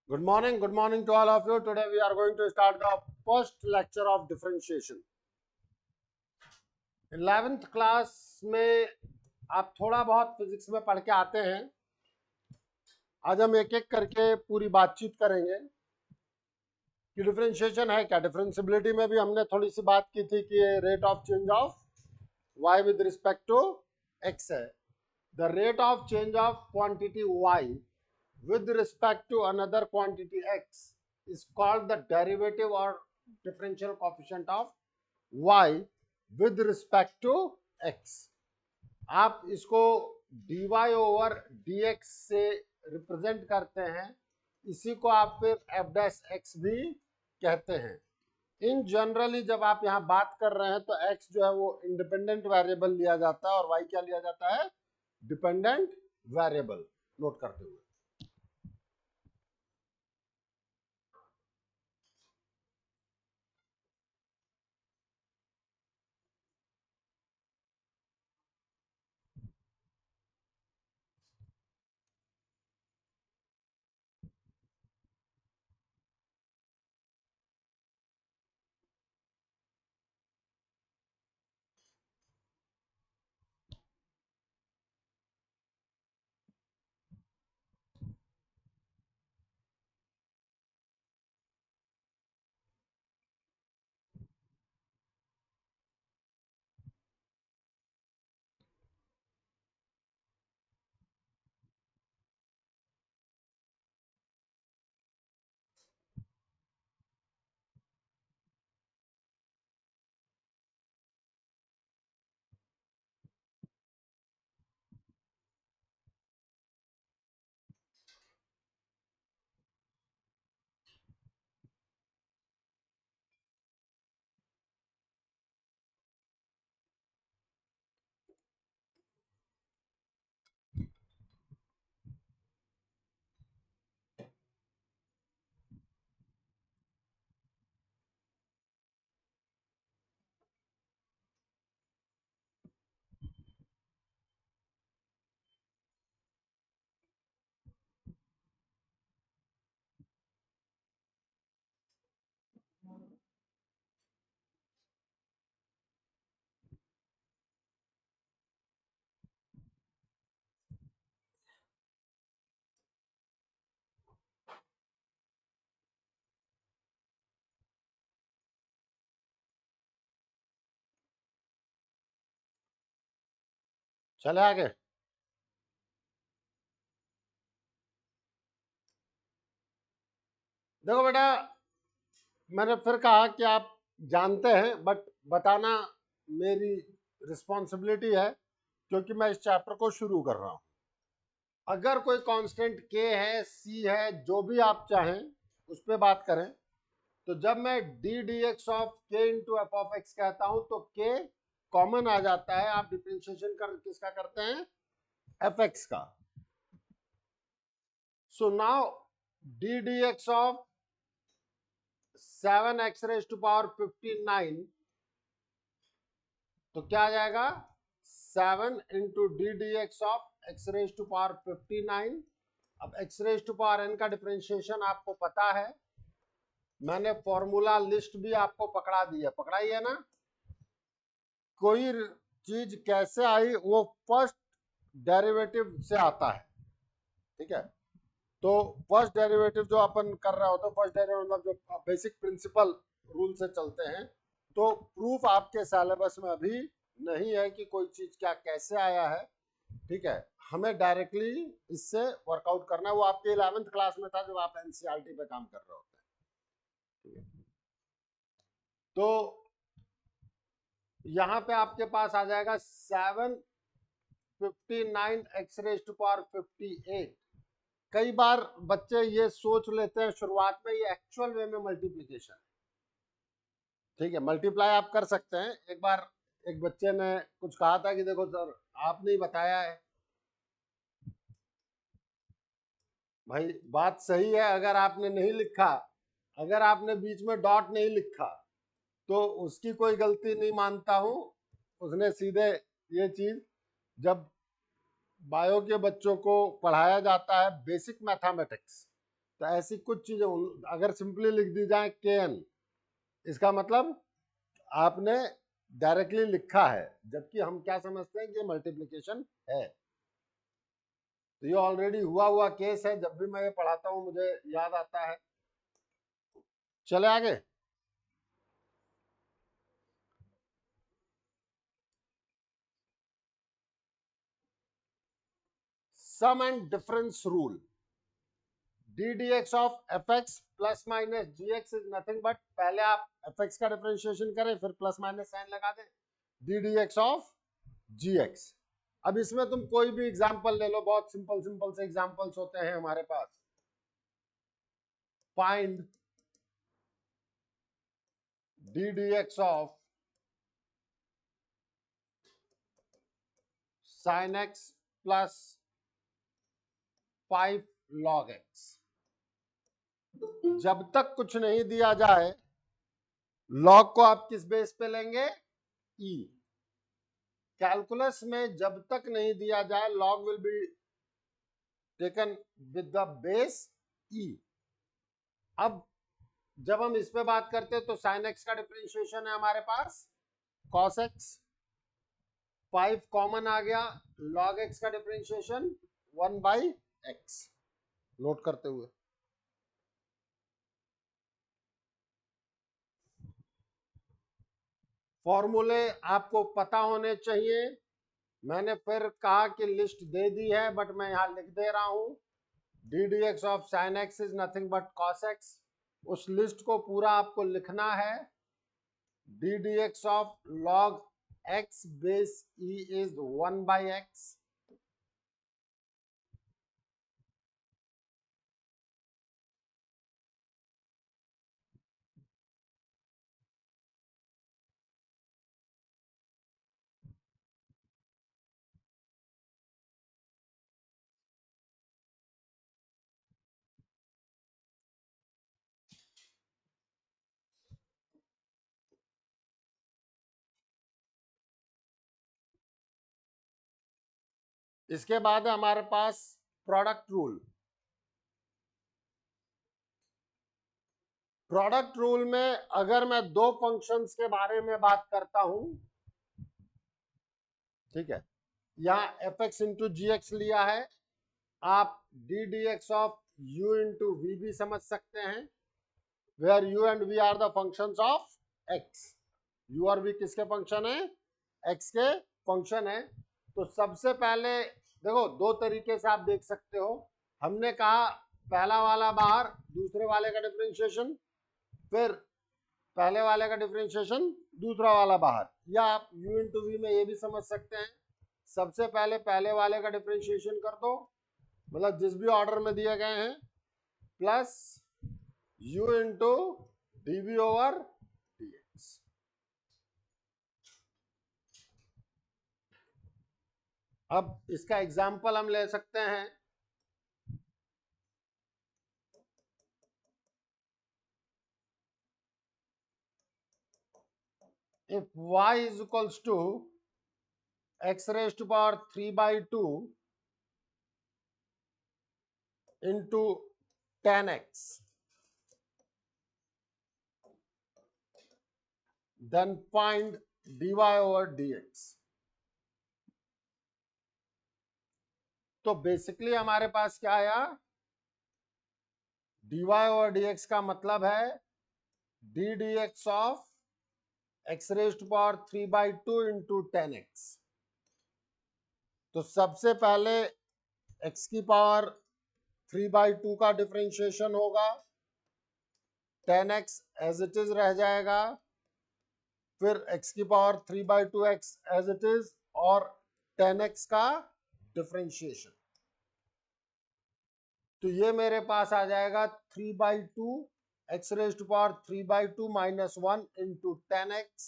Good morning to all of you. Today we are going to start the first lecture of differentiation. 11th class में आप थोड़ा बहुत physics में पढ़ के आते हैं। आज हम एक एक करके पूरी बातचीत करेंगे कि डिफरेंशिएशन है क्या। डिफरेंशिएबिलिटी में भी हमने थोड़ी सी बात की थी कि rate of change of y with respect to x है। The rate of change of quantity y with respect to another quantity x is called the derivative or differential coefficient of y with respect to x. आप इसको dy over dx से represent करते हैं, इसी को आप फिर f डैश x भी कहते हैं। इन जनरली जब आप यहाँ बात कर रहे हैं तो x जो है वो इंडिपेंडेंट वेरिएबल लिया जाता है और y क्या लिया जाता है, डिपेंडेंट वेरिएबल। नोट करते हुए चले आगे। देखो बेटा, मैंने फिर कहा कि आप जानते हैं, बट बताना मेरी रिस्पॉन्सिबिलिटी है क्योंकि मैं इस चैप्टर को शुरू कर रहा हूं। अगर कोई कांस्टेंट k है, c है, जो भी आप चाहें उस पर बात करें, तो जब मैं डी डी एक्स ऑफ के इंटू एफ ऑफ एक्स कहता हूं तो k कॉमन आ जाता है। आप डिफरेंशिएशन किसका करते हैं, एफ एक्स का। So now d D x of 7x raise to power 59, तो क्या आ जाएगा, 7 into d D x of x raise to power 59। अब x raise to power n का डिफरेंशिएशन आपको पता है, मैंने फॉर्मूला लिस्ट भी आपको पकड़ा दी है, पकड़ाई है ना। कोई चीज कैसे आई, वो फर्स्ट डेरिवेटिव से आता है, ठीक है। तो फर्स्ट डेरिवेटिव जो अपन कर रहे होते हैं, फर्स्ट डेरिवेटिव मतलब जो बेसिक प्रिंसिपल रूल से चलते हैं, तो प्रूफ आपके सिलेबस में अभी नहीं है कि कोई चीज क्या कैसे आया है, ठीक है। हमें डायरेक्टली इससे वर्कआउट करना है। वो आपके 11th क्लास में था जब आप एनसीईआरटी पे काम कर रहे होते हैं, ठीक है। तो यहाँ पे आपके पास आ जाएगा 759 एक्स रेज टू पावर 58। कई बार बच्चे ये सोच लेते हैं शुरुआत में, ये एक्चुअल वे में मल्टीप्लीकेशन, ठीक है। मल्टीप्लाई आप कर सकते हैं। एक बार एक बच्चे ने कुछ कहा था कि देखो सर आपने ही बताया है। भाई बात सही है, अगर आपने नहीं लिखा, अगर आपने बीच में डॉट नहीं लिखा तो उसकी कोई गलती नहीं मानता हूं। उसने सीधे ये चीज, जब बायो के बच्चों को पढ़ाया जाता है बेसिक मैथमेटिक्स, तो ऐसी कुछ चीजें अगर सिंपली लिख दी जाए kn, इसका मतलब आपने डायरेक्टली लिखा है, जबकि हम क्या समझते हैं कि मल्टीप्लिकेशन है। तो ये ऑलरेडी हुआ केस है, जब भी मैं ये पढ़ाता हूं मुझे याद आता है। चले आगे। Sum and difference rule, D D x of F X plus minus G X is nothing but, पहले आप एफ एक्स का डिफरेंशिएशन करें फिर प्लस माइनस साइन लगा दें, d D x of g x. अब इसमें तुम कोई भी एग्जांपल ले लो, बहुत सिंपल सिंपल से एग्जांपल्स होते हैं हमारे पास। Find D D x of sine X plus 5 log x। जब तक कुछ नहीं दिया जाए log को आप किस बेस पे लेंगे? e। कैलकुलस में जब तक नहीं दिया जाए log will be taken with the base e। अब जब हम इस पे बात करते हैं तो साइन एक्स का डिफरेंशिएशन है हमारे पास cos x, 5 कॉमन आ गया, log x का डिफरेंशिएशन 1/x। नोट करते हुए फॉर्मूले आपको पता होने चाहिए। मैंने फिर कहा कि लिस्ट दे दी है बट मैं यहां लिख दे रहा हूं, D D x of sine x is nothing but cos x. उस लिस्ट को पूरा आपको लिखना है। D D x of log x base E is 1/x। इसके बाद है हमारे पास प्रोडक्ट रूल। प्रोडक्ट रूल में अगर मैं दो फंक्शंस के बारे में बात करता हूं, ठीक है, यहां f x into g x लिया है, आप d D x of u into v भी समझ सकते हैं, where u and v are the functions of x। u और v किसके फंक्शन है? x के फंक्शन है। तो सबसे पहले देखो, दो तरीके से आप देख सकते हो। हमने कहा पहला वाला बाहर, दूसरे वाले का डिफरेंशिएशन, फिर पहले वाले का डिफरेंशिएशन, दूसरा वाला बाहर, या आप u इंटू वी में ये भी समझ सकते हैं, सबसे पहले पहले वाले का डिफरेंशिएशन कर दो, मतलब जिस भी ऑर्डर में दिए गए हैं, plus u into d we over D x. अब इसका एग्जाम्पल हम ले सकते हैं। If y is equals to x raise to power 3/2 into 10x, then find dy over dx। तो बेसिकली हमारे पास क्या आया? dy over dx का मतलब है d D x of x raise to power 3/2 into 10x। तो सबसे पहले x की पावर 3/2 का डिफरेंशिएशन होगा, 10x एज इट इज रह जाएगा, फिर x की power 3/2x as it is, और 10x का डिफरेंशिएशन। तो ये मेरे पास आ जाएगा 3/2 x raise to power 3/2 minus 1 into 10x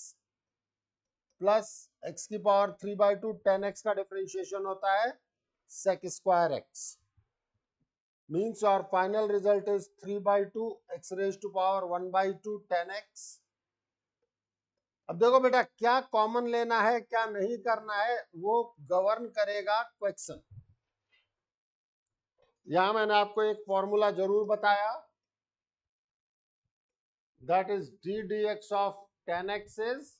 plus x की पावर 3/2, 10x का डिफरेंशिएशन होता है sec स्क्वायर x, मीन्स और final result is 3/2 x raise to power 1/2 10x। अब देखो बेटा, क्या कॉमन लेना है क्या नहीं करना है वो गवर्न करेगा क्वेश्चन। यहां मैंने आपको एक फॉर्मूला जरूर बताया, that is D D x of 10x is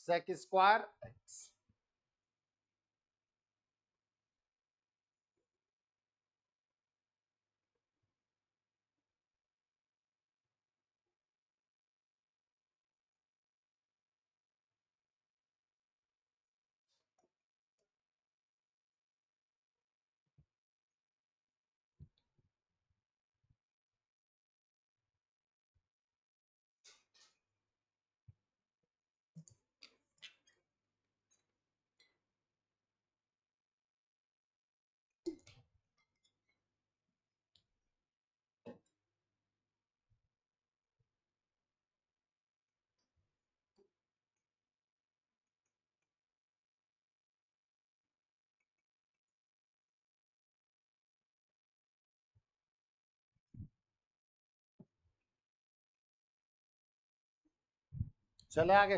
sec square x। चले आगे।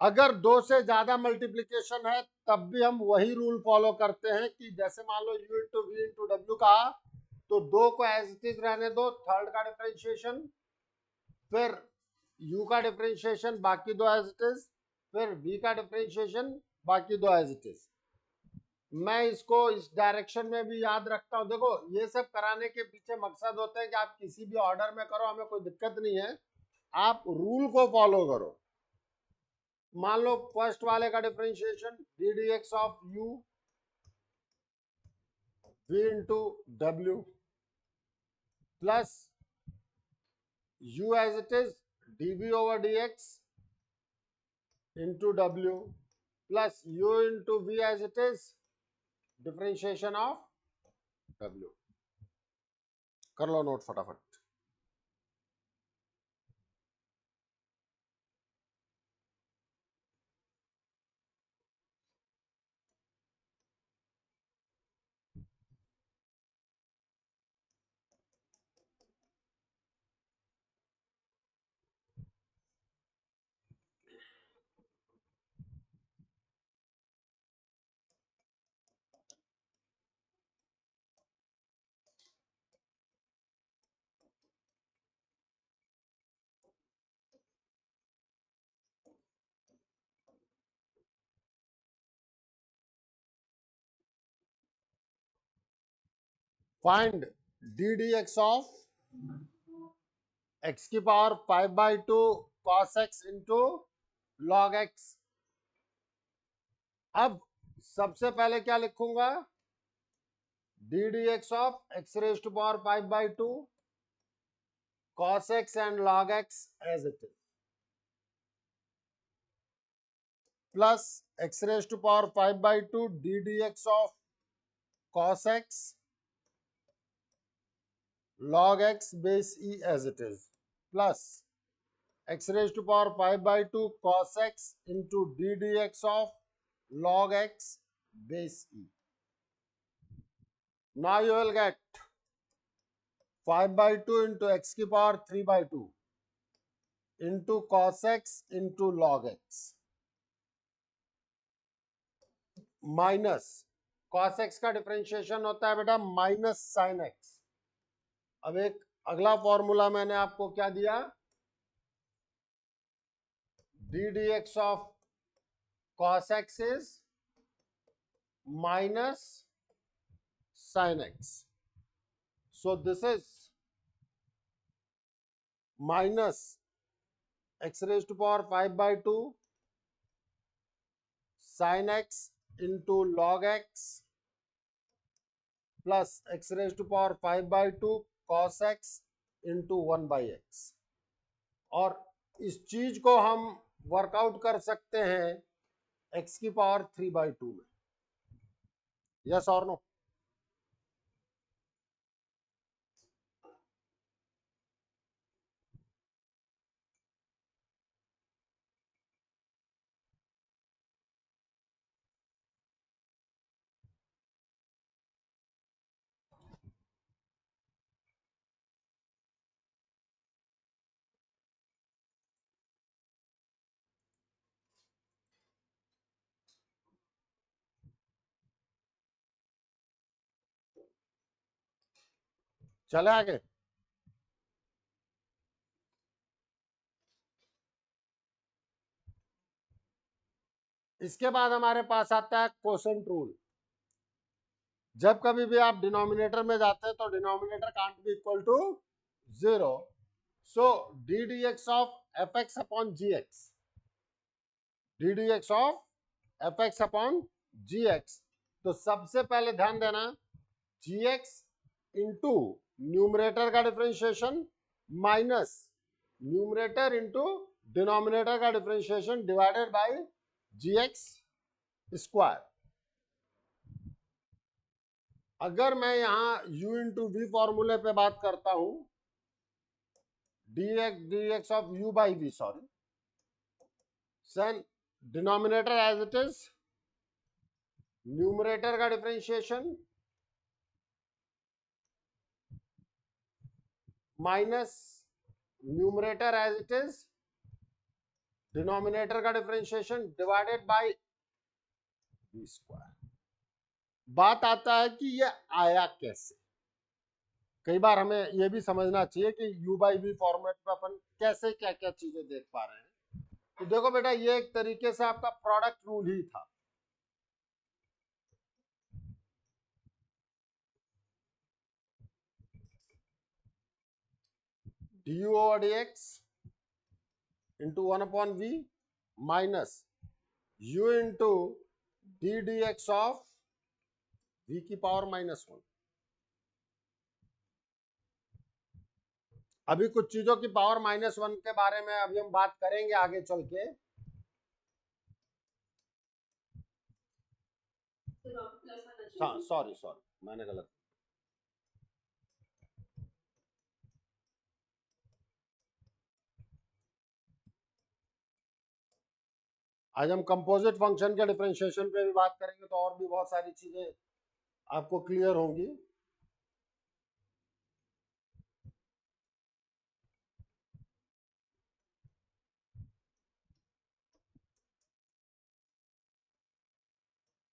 अगर दो से ज्यादा मल्टीप्लीकेशन है तब भी हम वही रूल फॉलो करते हैं कि जैसे मान लो u इंटू वी इंटू डब्ल्यू कहा, तो दो को एज इट इज रहने दो, थर्ड का डिफरेंशिएशन, फिर u का डिफरेंशिएशन, बाकी दो एज इट इज, फिर v का डिफरेंशिएशन, बाकी दो एज इट इज। मैं इसको इस डायरेक्शन में भी याद रखता हूं। देखो ये सब कराने के पीछे मकसद होता है कि आप किसी भी ऑर्डर में करो, हमें कोई दिक्कत नहीं है, आप रूल को फॉलो करो। मान लो फर्स्ट वाले का differentiation D D x of U V into W plus U as it is D we over D X into W plus U into V as it is differentiation of W. कर लो note फटाफट। Find D D x of x की power 5/2 cos x into log X. अब सबसे पहले क्या लिखूंगा, D D x of x raise to power 5/2 cos x and log x as it is plus x raised to power 5/2 d dx of cos x log x base e as it is plus x raised to power 5/2 cos x into d dx of log x base e. Now you will get 5/2 into x की power 3/2 into cos x into log x minus cos x का differentiation होता है बेटा minus sine x। अब एक अगला formula मैंने आपको क्या दिया, d D x of cos x is minus sine x, so this is minus x raise to power 5/2 sine x into log x plus x raise to power 5/2 cos x into 1/x। और इस चीज को हम workout कर सकते हैं x की power 3/2 में। यस और नो? चले आगे। इसके बाद हमारे पास आता है क्वोशंट रूल। जब कभी भी आप डिनोमिनेटर में जाते हैं तो denominator can't be equal to 0। So D D x of F X upon G X, D D x of F X upon G X. तो सबसे पहले ध्यान देना, जी एक्स इंटू न्यूमरेटर का differentiation minus numerator into denominator का differentiation divided by G X square. अगर मैं यहां u इंटू वी फॉर्मूले पे बात करता हूं, D x of u by V, sorry, सन denominator as it is, numerator का differentiation minus numerator as it is, denominator का differentiation divided by V square. बात आता है कि ये आया कैसे। कई बार हमें यह भी समझना चाहिए कि u बाई वी फॉर्मेट में अपन कैसे क्या क्या चीजें देख पा रहे हैं। तो देखो बेटा, ये एक तरीके से आपका प्रोडक्ट रूल ही था। du over dx into 1 upon v minus u into d D x of v की पावर -1। अभी कुछ चीजों की पावर -1 के बारे में अभी हम बात करेंगे आगे चल के। सॉरी सॉरी, मैंने गलत। आज हम कंपोजिट फंक्शन के डिफरेंशिएशन पे भी बात करेंगे, तो और भी बहुत सारी चीजें आपको क्लियर होंगी।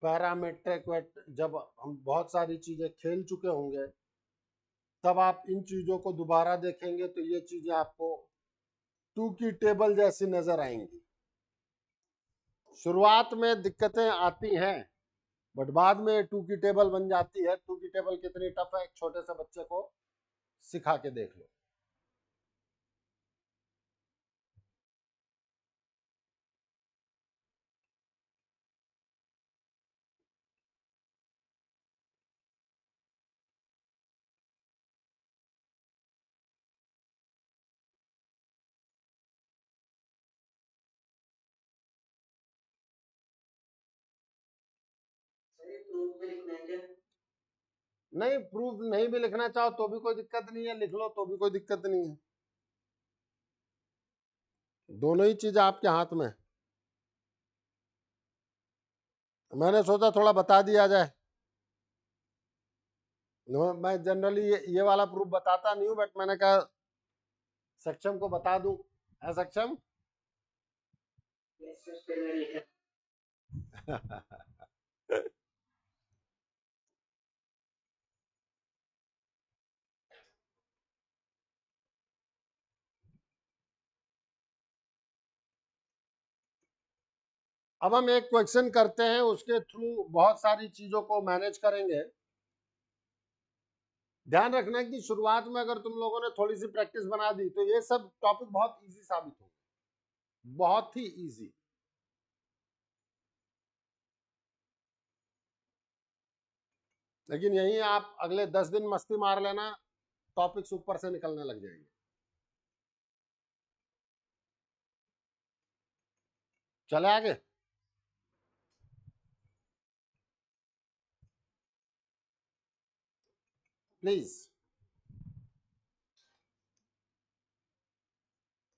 पैरामीट्रिक जब हम बहुत सारी चीजें खेल चुके होंगे, तब आप इन चीजों को दोबारा देखेंगे तो ये चीजें आपको टू की टेबल जैसी नजर आएंगी। शुरुआत में दिक्कतें आती हैं, बट बाद में टू की टेबल बन जाती है। टू की टेबल कितनी टफ है, एक छोटे से बच्चे को सिखा के देख लो। नहीं, प्रूफ नहीं भी लिखना चाहो तो भी कोई दिक्कत नहीं है, लिख लो तो भी कोई दिक्कत नहीं है। दोनों ही चीज आपके हाथ में। मैंने सोचा थोड़ा बता दिया जाए। मैं जनरली ये वाला प्रूफ बताता नहीं हूं, बट मैंने कहा सक्षम को बता दूं। है सक्षम? अब हम एक क्वेश्चन करते हैं, उसके थ्रू बहुत सारी चीजों को मैनेज करेंगे। ध्यान रखना कि शुरुआत में अगर तुम लोगों ने थोड़ी सी प्रैक्टिस बना दी तो ये सब टॉपिक बहुत इजी साबित हो, बहुत ही इजी। लेकिन यही आप अगले 10 दिन मस्ती मार लेना, टॉपिक्स ऊपर से निकलने लग जाएंगे। चले आगे। Please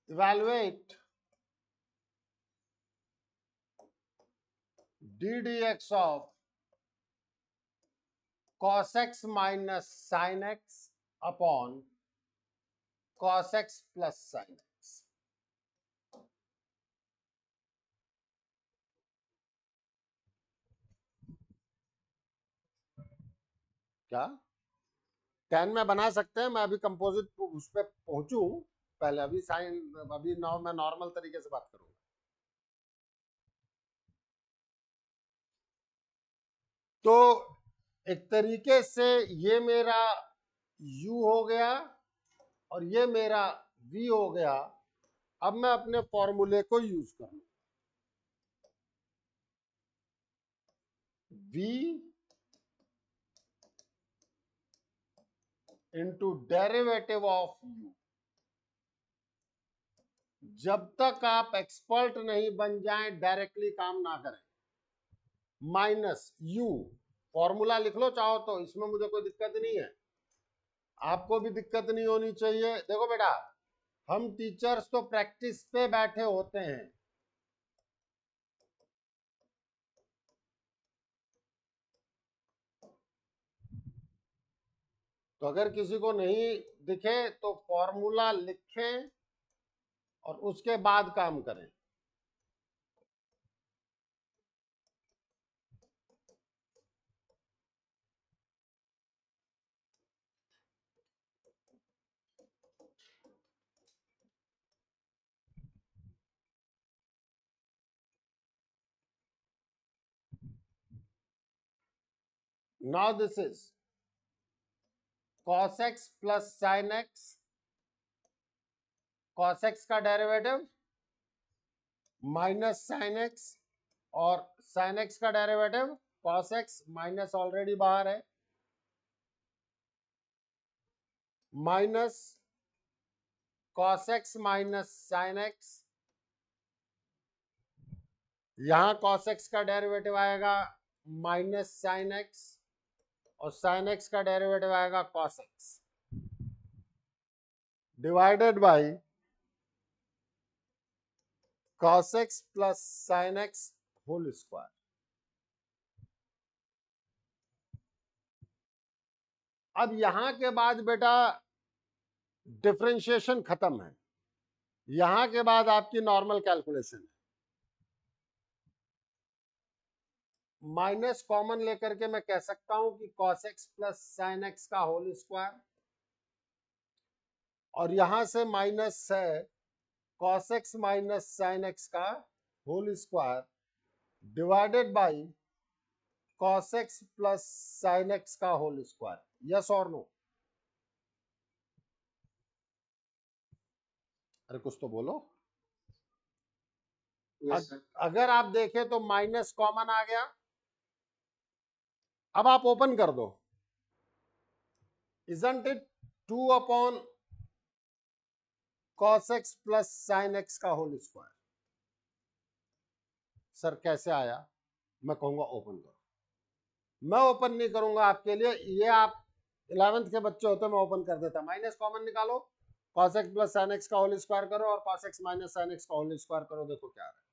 evaluate D D x of cos x minus sin x upon cos x plus sin x। क्या? 10 में बना सकते हैं, मैं अभी कंपोजिट उस पर पहुंचू पहले, अभी साइन, अभी मैं नॉर्मल तरीके से बात करूंगा। तो एक तरीके से ये मेरा u हो गया और ये मेरा v हो गया। अब मैं अपने फॉर्मूले को यूज करूं, v into derivative of u। जब तक आप एक्सपर्ट नहीं बन जाएं, डायरेक्टली काम ना करें। माइनस u, फॉर्मूला लिख लो चाहो तो, इसमें मुझे कोई दिक्कत नहीं है, आपको भी दिक्कत नहीं होनी चाहिए। देखो बेटा, हम टीचर्स तो प्रैक्टिस पे बैठे होते हैं। तो अगर किसी को नहीं दिखे तो फॉर्मूला लिखें और उसके बाद काम करें। Now this is cos x plus sin x, cos x का डेरिवेटिव माइनस sin x, और sin x का derivative cos x, minus already बाहर है, minus cos x minus sin x। यहां cos x का डेरिवेटिव आएगा माइनस sin x, और sin x का डेरिवेटिव आएगा cos x, divided by cos x plus sin x whole square. अब यहां के बाद बेटा डिफरेंशिएशन खत्म है, यहां के बाद आपकी नॉर्मल कैलकुलेशन है। माइनस कॉमन लेकर के मैं कह सकता हूं कि cos x plus sin x का होल स्क्वायर, और यहां से माइनस है cos x minus sin x का whole square, divided by cos x plus sin x का होल स्क्वायर। यस और नो? अरे कुछ तो बोलो। अगर आप देखें तो माइनस कॉमन आ गया, अब आप ओपन कर दो, isn't it 2 upon cos x plus sin x का होल स्क्वायर। सर कैसे आया? मैं कहूंगा ओपन करो। मैं ओपन नहीं करूंगा आपके लिए, ये आप 11th के बच्चे होते, मैं ओपन कर देता। माइनस कॉमन निकालो, cos x plus sin x का होल स्क्वायर करो और cos x minus sin x का होल स्क्वायर करो, देखो क्या आ रहा है।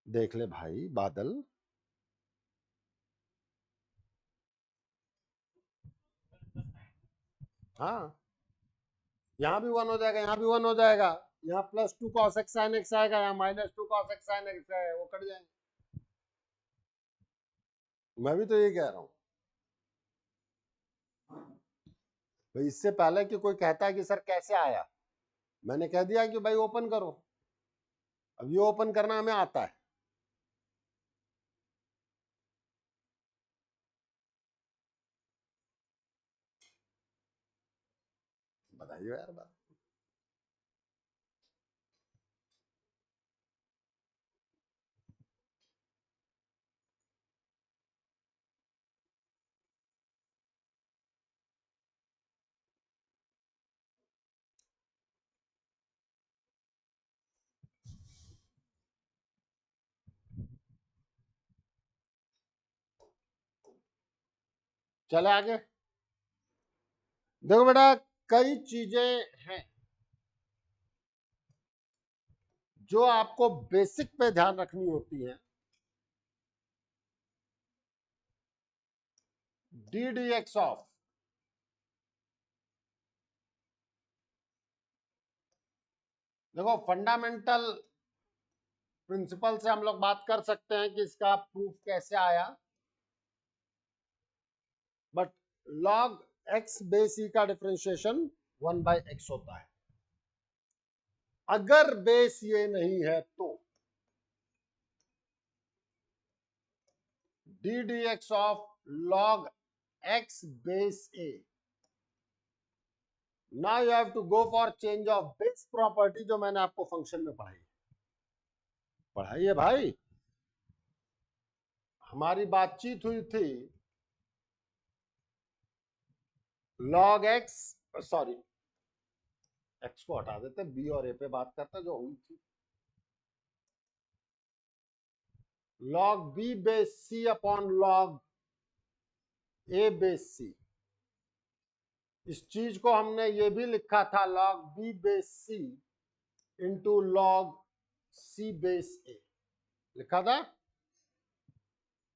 देख ले भाई बादल, हाँ यहाँ भी 1 हो जाएगा, यहाँ भी 1 हो जाएगा, यहाँ plus 2 cos x sin x आएगा, यहाँ minus 2 cos x sin x है, वो कट जाएंगे। मैं भी तो ये कह रहा हूँ भाई, इससे पहले कि कोई कहता है कि सर कैसे आया, मैंने कह दिया कि भाई ओपन करो। अब ये ओपन करना हमें आता है। बताइए यार बात। चले आगे। देखो बेटा, कई चीजें हैं जो आपको बेसिक पे ध्यान रखनी होती है। डी डी एक्स ऑफ, देखो फंडामेंटल प्रिंसिपल से हम लोग बात कर सकते हैं कि इसका प्रूफ कैसे आया, बट लॉग एक्स बेस ई का डिफरेंशिएशन 1/x होता है। अगर बेस ये नहीं है तो d D x of log x base a. Now you have to go for change of base property, जो मैंने आपको फंक्शन में पढ़ाई है भाई। हमारी बातचीत हुई थी लॉग एक्स, सॉरी एक्स को हटा देते, बी और ए पे बात करते जो हुई थी। Log B base C upon log ए बेस सी। इस चीज को हमने ये भी लिखा था log B base C into log c base ए, लिखा था।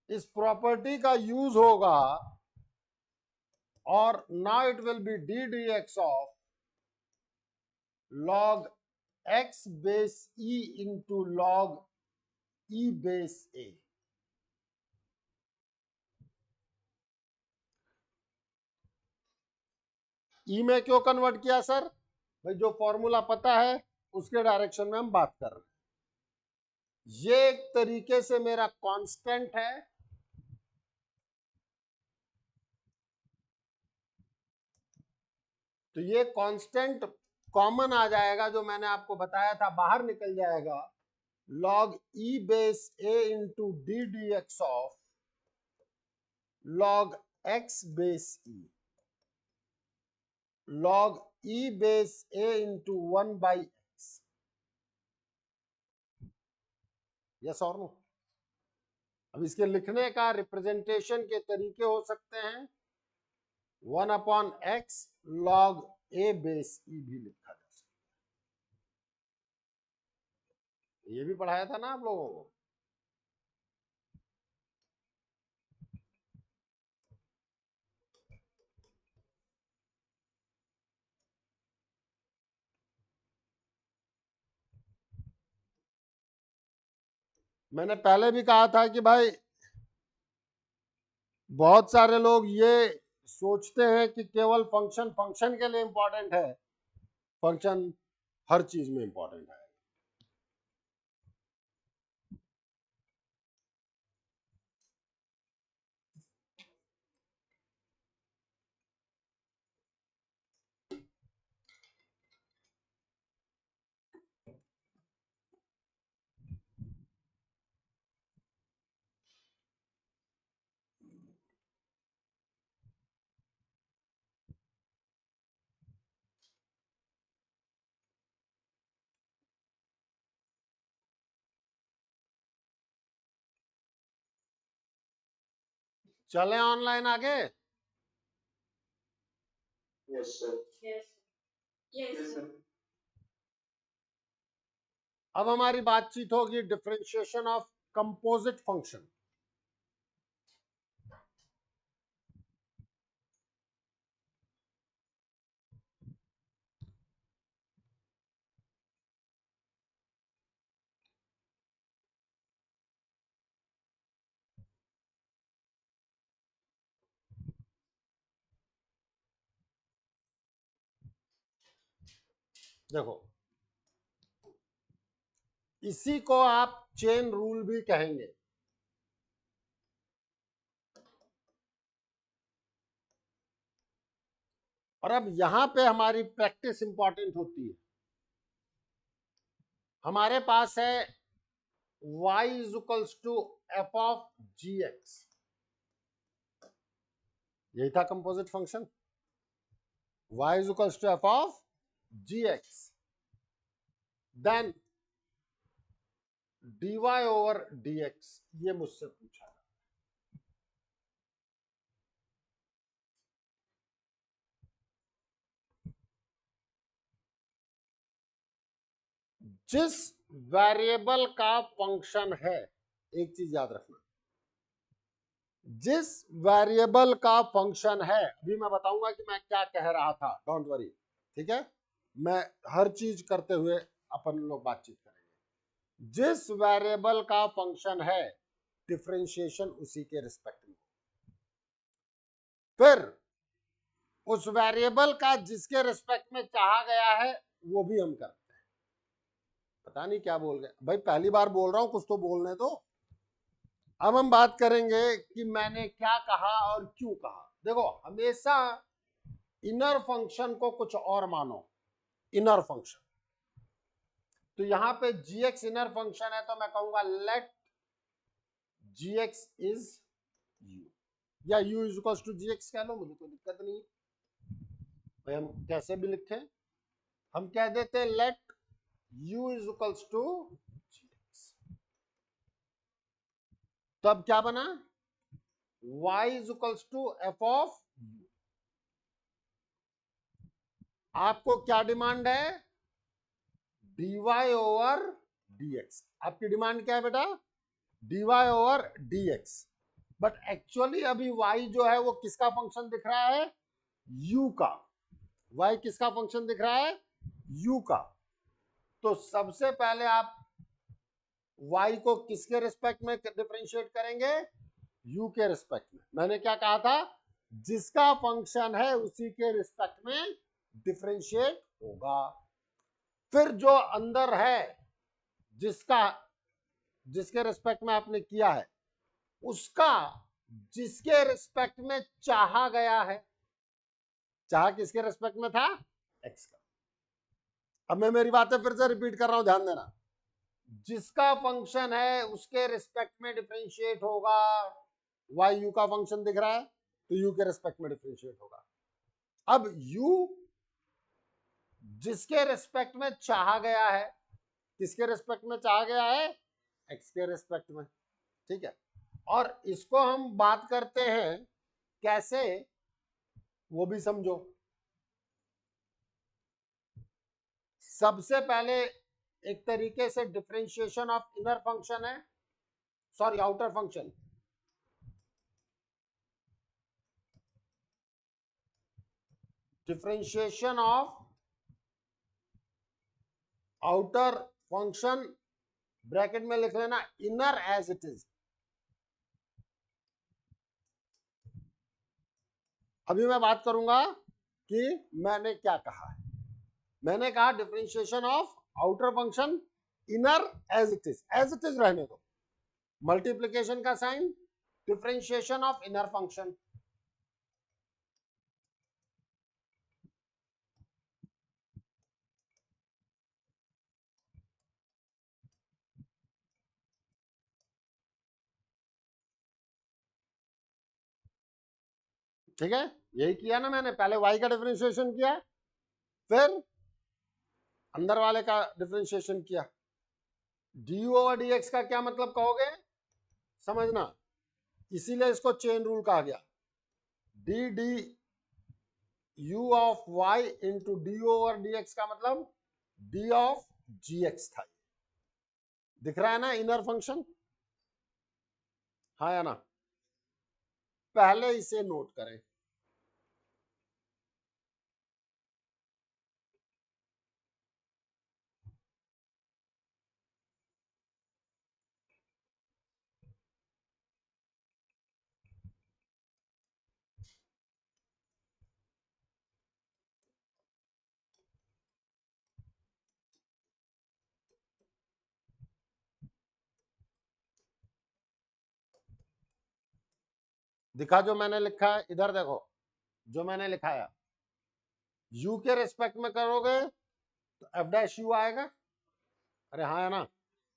इस प्रॉपर्टी का यूज होगा और now it will be D D x of log x base e into log e base a। ई में क्यों कन्वर्ट किया सर? भाई जो फॉर्मूला पता है उसके डायरेक्शन में हम बात कर रहे हैं। ये एक तरीके से मेरा कांस्टेंट है, तो ये कांस्टेंट कॉमन आ जाएगा, जो मैंने आपको बताया था बाहर निकल जाएगा। log e base a into d D x of log x base e log e base a into 1/x। Yes और नो? अब इसके लिखने का रिप्रेजेंटेशन के तरीके हो सकते हैं। 1/x log a base e भी लिखा जा सकता है। ये भी पढ़ाया था ना आप लोगों को। मैंने पहले भी कहा था कि भाई बहुत सारे लोग ये सोचते हैं कि केवल फंक्शन फंक्शन के लिए इंपॉर्टेंट है। फंक्शन हर चीज में इंपॉर्टेंट है। चले ऑनलाइन आगे। Yes, sir. Yes. Yes, sir. अब हमारी बातचीत होगी डिफरेंशिएशन ऑफ कंपोजिट फंक्शन। देखो, इसी को आप चेन रूल भी कहेंगे। और अब यहां पे हमारी प्रैक्टिस इंपॉर्टेंट होती है। हमारे पास है y is equals to f of g x, यही था composite function. y is equals to f of g x, then dy over dx। ये मुझसे पूछा, जिस वेरिएबल का फंक्शन है, एक चीज याद रखना, जिस वेरिएबल का फंक्शन है, अभी मैं बताऊंगा कि मैं क्या कह रहा था, डोंट वरी, ठीक है। मैं हर चीज करते हुए अपन लोग बातचीत करेंगे। जिस वेरिएबल का फंक्शन है, डिफरेंशिएशन उसी के रिस्पेक्ट में। फिर उस वेरिएबल का जिसके रिस्पेक्ट में चाहा गया है वो भी हम करते हैं। पता नहीं क्या बोल गए भाई, पहली बार बोल रहा हूं, कुछ तो बोलने दो। अब हम बात करेंगे कि मैंने क्या कहा और क्यों कहा। देखो, हमेशा इनर फंक्शन को कुछ और मानो, इनर फंक्शन। तो यहां पे gx इनर फंक्शन है, तो मैं कहूंगा लेट gx इज u, या u is equal to gx कह लो, मुझे कोई दिक्कत नहीं। भाई हम कैसे भी लिखें, हम कह देते हैं let u is equal to gx। तो अब क्या बना, y is equal to f of u। आपको क्या डिमांड है, dy ओवर dx। आपकी डिमांड क्या है बेटा, dy over dx। But actually अभी y जो है वो किसका फंक्शन दिख रहा है, u का। y किसका फंक्शन दिख रहा है, u का। तो सबसे पहले आप y को किसके रिस्पेक्ट में डिफरेंशिएट करेंगे, u के रिस्पेक्ट में। मैंने क्या कहा था, जिसका फंक्शन है उसी के रिस्पेक्ट में डिफरेंशिएट होगा। फिर जो अंदर है, जिसके रिस्पेक्ट में आपने किया है, उसका जिसके रिस्पेक्ट में चाहा गया है, चाहा किसके रिस्पेक्ट में था, x का। अब मैं मेरी बातें फिर से रिपीट कर रहा हूं, ध्यान देना। जिसका फंक्शन है उसके रिस्पेक्ट में डिफरेंशिएट होगा। y u का फंक्शन दिख रहा है तो u के रिस्पेक्ट में डिफरेंशिएट होगा। अब u जिसके रिस्पेक्ट में चाहा गया है, किसके रिस्पेक्ट में चाहा गया है, x के रिस्पेक्ट में। ठीक है, और इसको हम बात करते हैं कैसे, वो भी समझो। सबसे पहले एक तरीके से डिफरेंशिएशन ऑफ इनर फंक्शन है, sorry outer function. Differentiation of outer function, bracket में लिख लेना इनर एज इट इज। अभी मैं बात करूंगा कि मैंने क्या कहा है। मैंने कहा differentiation of outer function inner as it is रहने दो, मल्टीप्लिकेशन का sign, differentiation of inner function. ठीक है, यही किया ना मैंने, पहले y का डिफरेंशिएशन किया, फिर अंदर वाले का डिफरेंशिएशन किया। du ओवर dx का क्या मतलब कहोगे, समझना, इसीलिए इसको चेन रूल कहा गया। D D u of y into d over dx का मतलब d ऑफ gx था। दिख रहा है ना इनर फंक्शन, हाँ या ना। पहले इसे नोट करें। दिखा जो मैंने लिखा है, इधर देखो जो मैंने लिखा है। u के रिस्पेक्ट में करोगे तो एफ डैश यू आएगा, अरे हाँ है ना।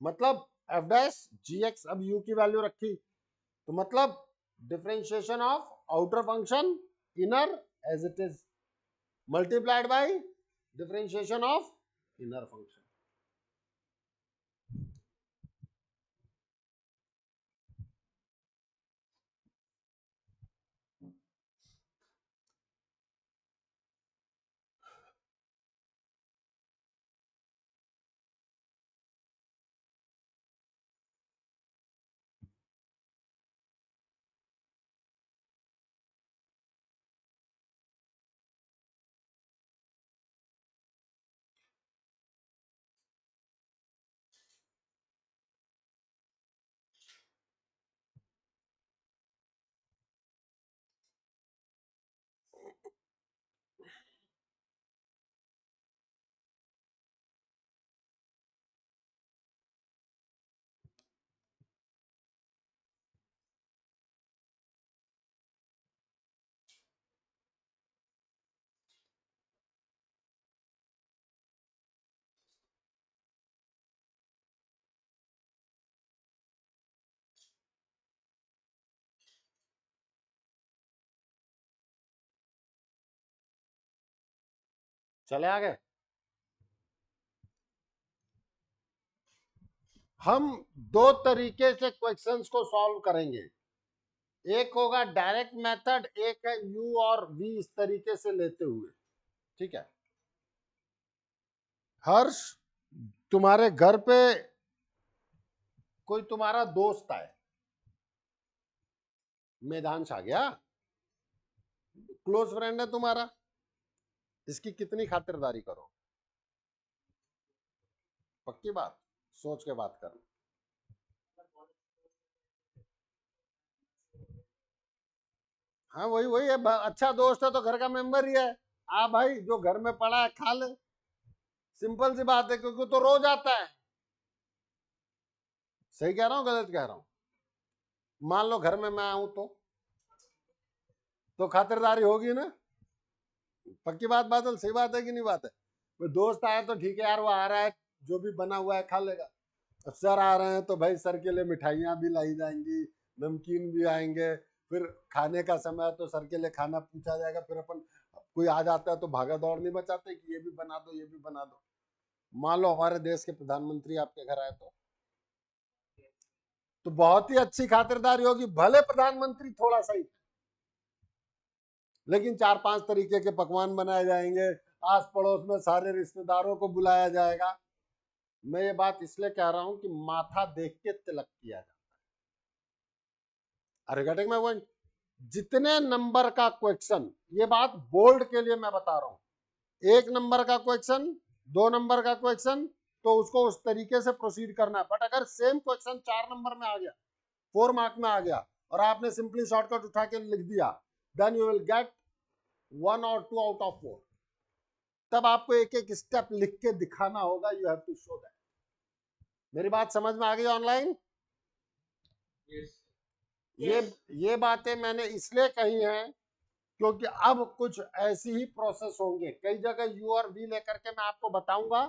मतलब एफ डैश जी एक्स, अब u की वैल्यू रखी तो मतलब differentiation of outer function inner as it is multiplied by differentiation of inner function. चले आगे। हम दो तरीके से क्वेश्चंस को सॉल्व करेंगे। एक होगा डायरेक्ट मेथड, एक है यू और वी इस तरीके से लेते हुए। ठीक है। हर्ष, तुम्हारे घर पे कोई तुम्हारा दोस्त है, मैदान आ गया, क्लोज फ्रेंड है तुम्हारा, इसकी कितनी खातिरदारी करो? पक्की बात, सोच के बात करना। हाँ वही वही है, अच्छा दोस्त है तो घर का मेंबर ही है। आ भाई, जो घर में पड़ा है खा ले, सिंपल सी बात है, क्योंकि तो रोज आता है। सही कह रहा हूँ गलत कह रहा हूँ? मान लो घर में मैं आऊं तो खातिरदारी होगी ना। पक्की बात बादल, सही बात है कि नहीं बात है? वो दोस्त आया तो ठीक है यार, वो आ रहा है, जो भी बना हुआ है खा लेगा। अब सर आ रहे हैं तो भाई सर के लिए मिठाइयाँ भी लाई जाएंगी, नमकीन भी आएंगे, फिर खाने का समय है तो सर के लिए खाना पूछा जाएगा, फिर अपन कोई आ जाता है तो भागा दौड़ नहीं मचाते कि ये भी बना दो ये भी बना दो। मान लो हमारे देश के प्रधानमंत्री आपके घर आए तो बहुत ही अच्छी खातिरदारी होगी, भले प्रधानमंत्री थोड़ा सा ही, लेकिन 4-5 तरीके के पकवान बनाए जाएंगे, आस पड़ोस में सारे रिश्तेदारों को बुलाया जाएगा। मैं ये बात इसलिए कह रहा हूं कि माथा देख के तिलक किया जाता है। Getting my point? जितने नंबर का क्वेश्चन, ये बात बोल्ड के लिए मैं बता रहा हूं, 1 नंबर का क्वेश्चन, 2 नंबर का क्वेश्चन, तो उसको उस तरीके से प्रोसीड करना है। बट अगर सेम क्वेश्चन 4 नंबर में आ गया, 4 मार्क में आ गया, और आपने सिंपली शॉर्टकट उठा के लिख दिया, देन यू विल गेट 1 और 2 आउट ऑफ 4। तब आपको एक एक स्टेप लिख के दिखाना होगा, you have to show that. मेरी बात समझ में आ गई ऑनलाइन? Yes. ये ये बातें मैंने इसलिए कही हैं क्योंकि अब कुछ ऐसी ही प्रोसेस होंगे, कई जगह यू और वी लेकर के मैं आपको बताऊंगा।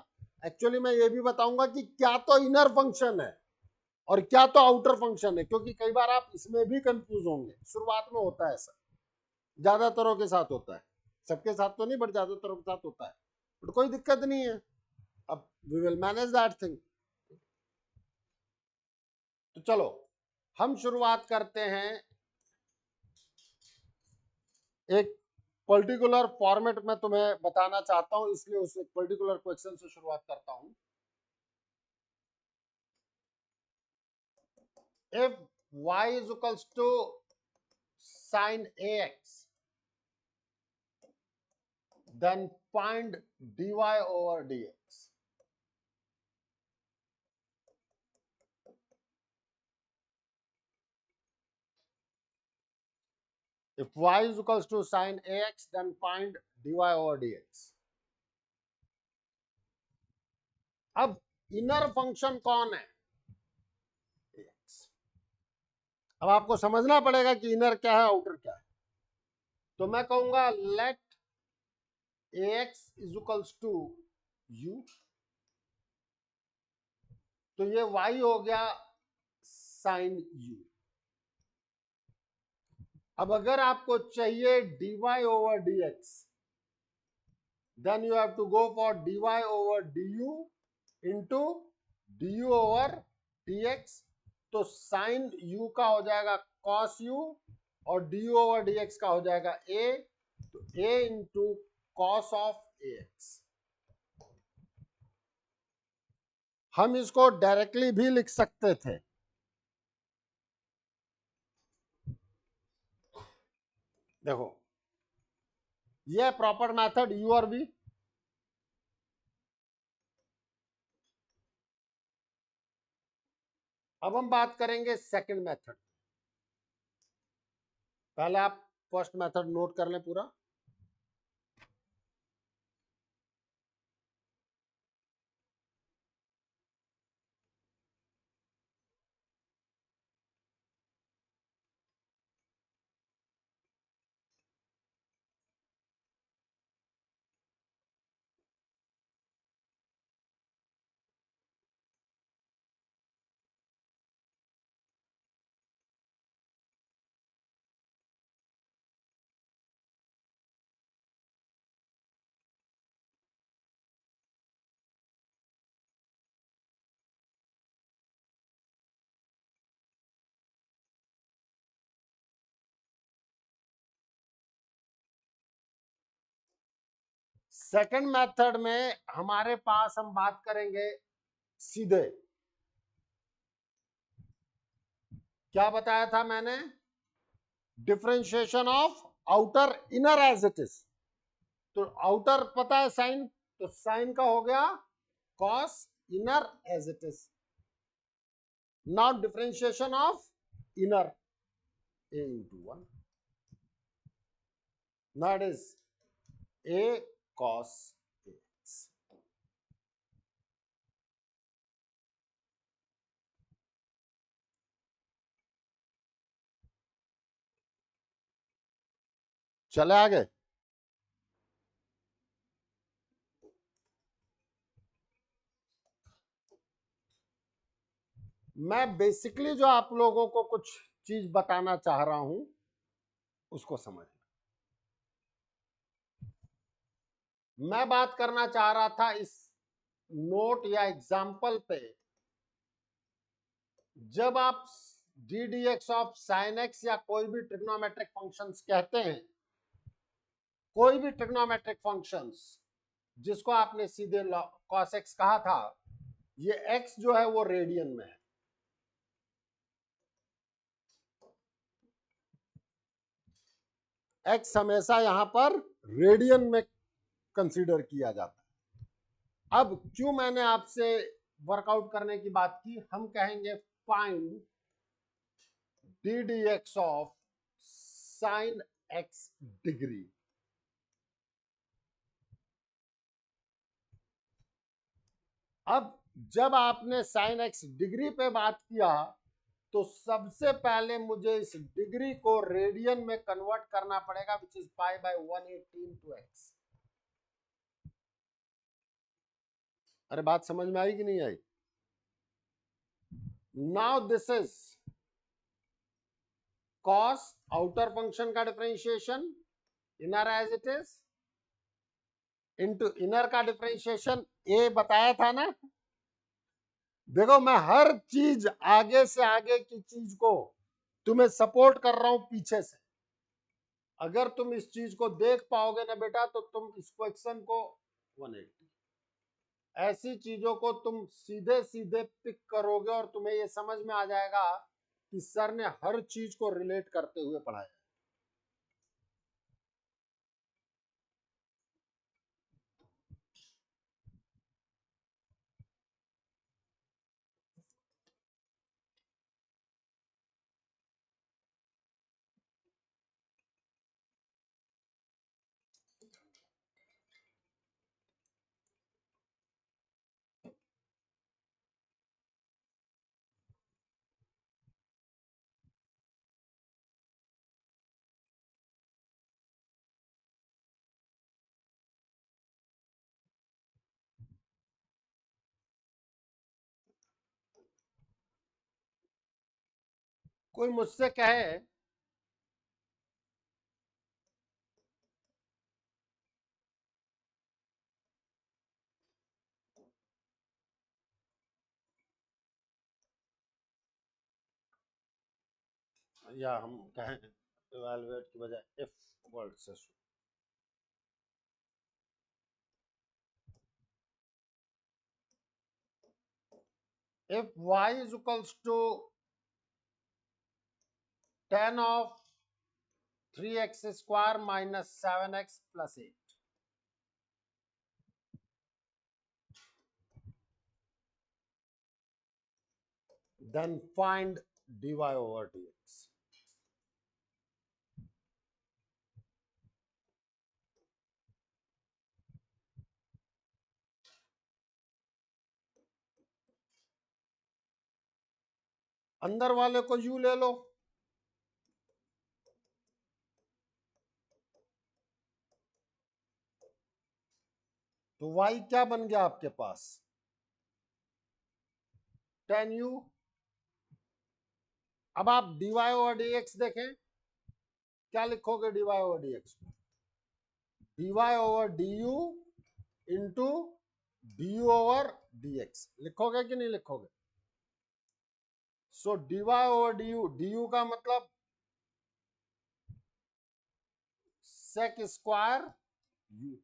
एक्चुअली मैं ये भी बताऊंगा कि क्या तो इनर फंक्शन है और क्या तो आउटर फंक्शन है, क्योंकि कई बार आप इसमें भी कंफ्यूज होंगे। शुरुआत में होता है ऐसा, ज्यादातरों के साथ होता है, सबके साथ तो नहीं बट ज्यादातरों के साथ होता है, बट कोई दिक्कत नहीं है। अब we will manage that thing. तो चलो हम शुरुआत करते हैं, एक पर्टिकुलर फॉर्मेट में तुम्हें बताना चाहता हूं, इसलिए उस पर्टिकुलर क्वेश्चन से शुरुआत करता हूं। if y is equals to sin ax, then find dy over dx. If y is equals to sin ax, then find dy over dx. अब इनर फंक्शन कौन है? ax. अब आपको समझना पड़ेगा कि इनर क्या है, आउटर क्या है। तो मैं कहूंगा late ax is equals to u, तो ये y हो गया sin u। अब अगर आपको चाहिए dy over dx, then you have to go for dy over du into du over dx। तो sin u का हो जाएगा cos u और du over dx का हो जाएगा a, तो a into cos of ax। हम इसको डायरेक्टली भी लिख सकते थे, देखो ये प्रॉपर मेथड u और v। अब हम बात करेंगे सेकंड मेथड। पहले आप फर्स्ट मेथड नोट कर लें पूरा। सेकंड मेथड में हमारे पास हम बात करेंगे सीधे, क्या बताया था मैंने, differentiation of outer inner as it is. तो आउटर पता है साइन, तो साइन का हो गया cos inner as it is. Now differentiation of inner, a into 1, that is a cos ax। चले आगे। मैं बेसिकली जो आप लोगों को कुछ चीज बताना चाह रहा हूं उसको समझ, मैं बात करना चाह रहा था इस नोट या एग्जाम्पल पे, जब आप d D x of sine x या कोई भी ट्रिग्नोमेट्रिक फंक्शंस कहते हैं, कोई भी ट्रिग्नोमेट्रिक फंक्शंस जिसको आपने सीधे cos x कहा था, ये x जो है वो रेडियन में है। x हमेशा यहां पर रेडियन में कंसीडर किया जाता है। अब क्यों मैंने आपसे वर्कआउट करने की बात की, हम कहेंगे find D D x of sine x degree. अब जब आपने साइन एक्स डिग्री पे बात किया तो सबसे पहले मुझे इस डिग्री को रेडियन में कन्वर्ट करना पड़ेगा, which is pi by 118 to X. अरे बात समझ में आई कि नहीं आई? Now this is cos outer function का differentiation inner as it is into inner का डिफरेंशिएशन ए बताया था ना। देखो मैं हर चीज आगे से आगे की चीज को तुम्हें सपोर्ट कर रहा हूं पीछे से। अगर तुम इस चीज को देख पाओगे ना बेटा तो तुम इस क्वेश्चन को 180 ऐसी चीजों को तुम सीधे सीधे पिक करोगे और तुम्हें ये समझ में आ जाएगा कि सर ने हर चीज को रिलेट करते हुए पढ़ाया। कोई मुझसे कहे या हम कहें इवैल्यूएट की बजाय इफ वर्ड से if y is equals to tan of 3x square minus 7x plus 8, then find dy over dx। अंदर वाले को u ले लो, तो y क्या बन गया आपके पास, tan u। अब आप dy over dx देखें, क्या लिखोगे dy over dx, dy over du into du over dx लिखोगे कि नहीं लिखोगे? सो dy over du का मतलब sec square u,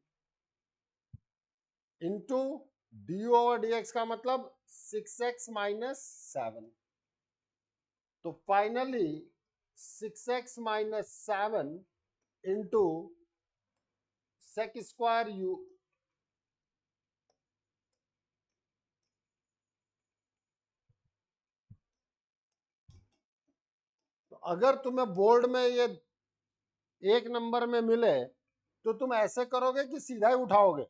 into d over D x का मतलब 6x माइनस 7। तो finally 6x minus 7 into sec square u. तो अगर तुम्हें बोर्ड में ये एक नंबर में मिले तो तुम ऐसे करोगे कि सीधा ही उठाओगे।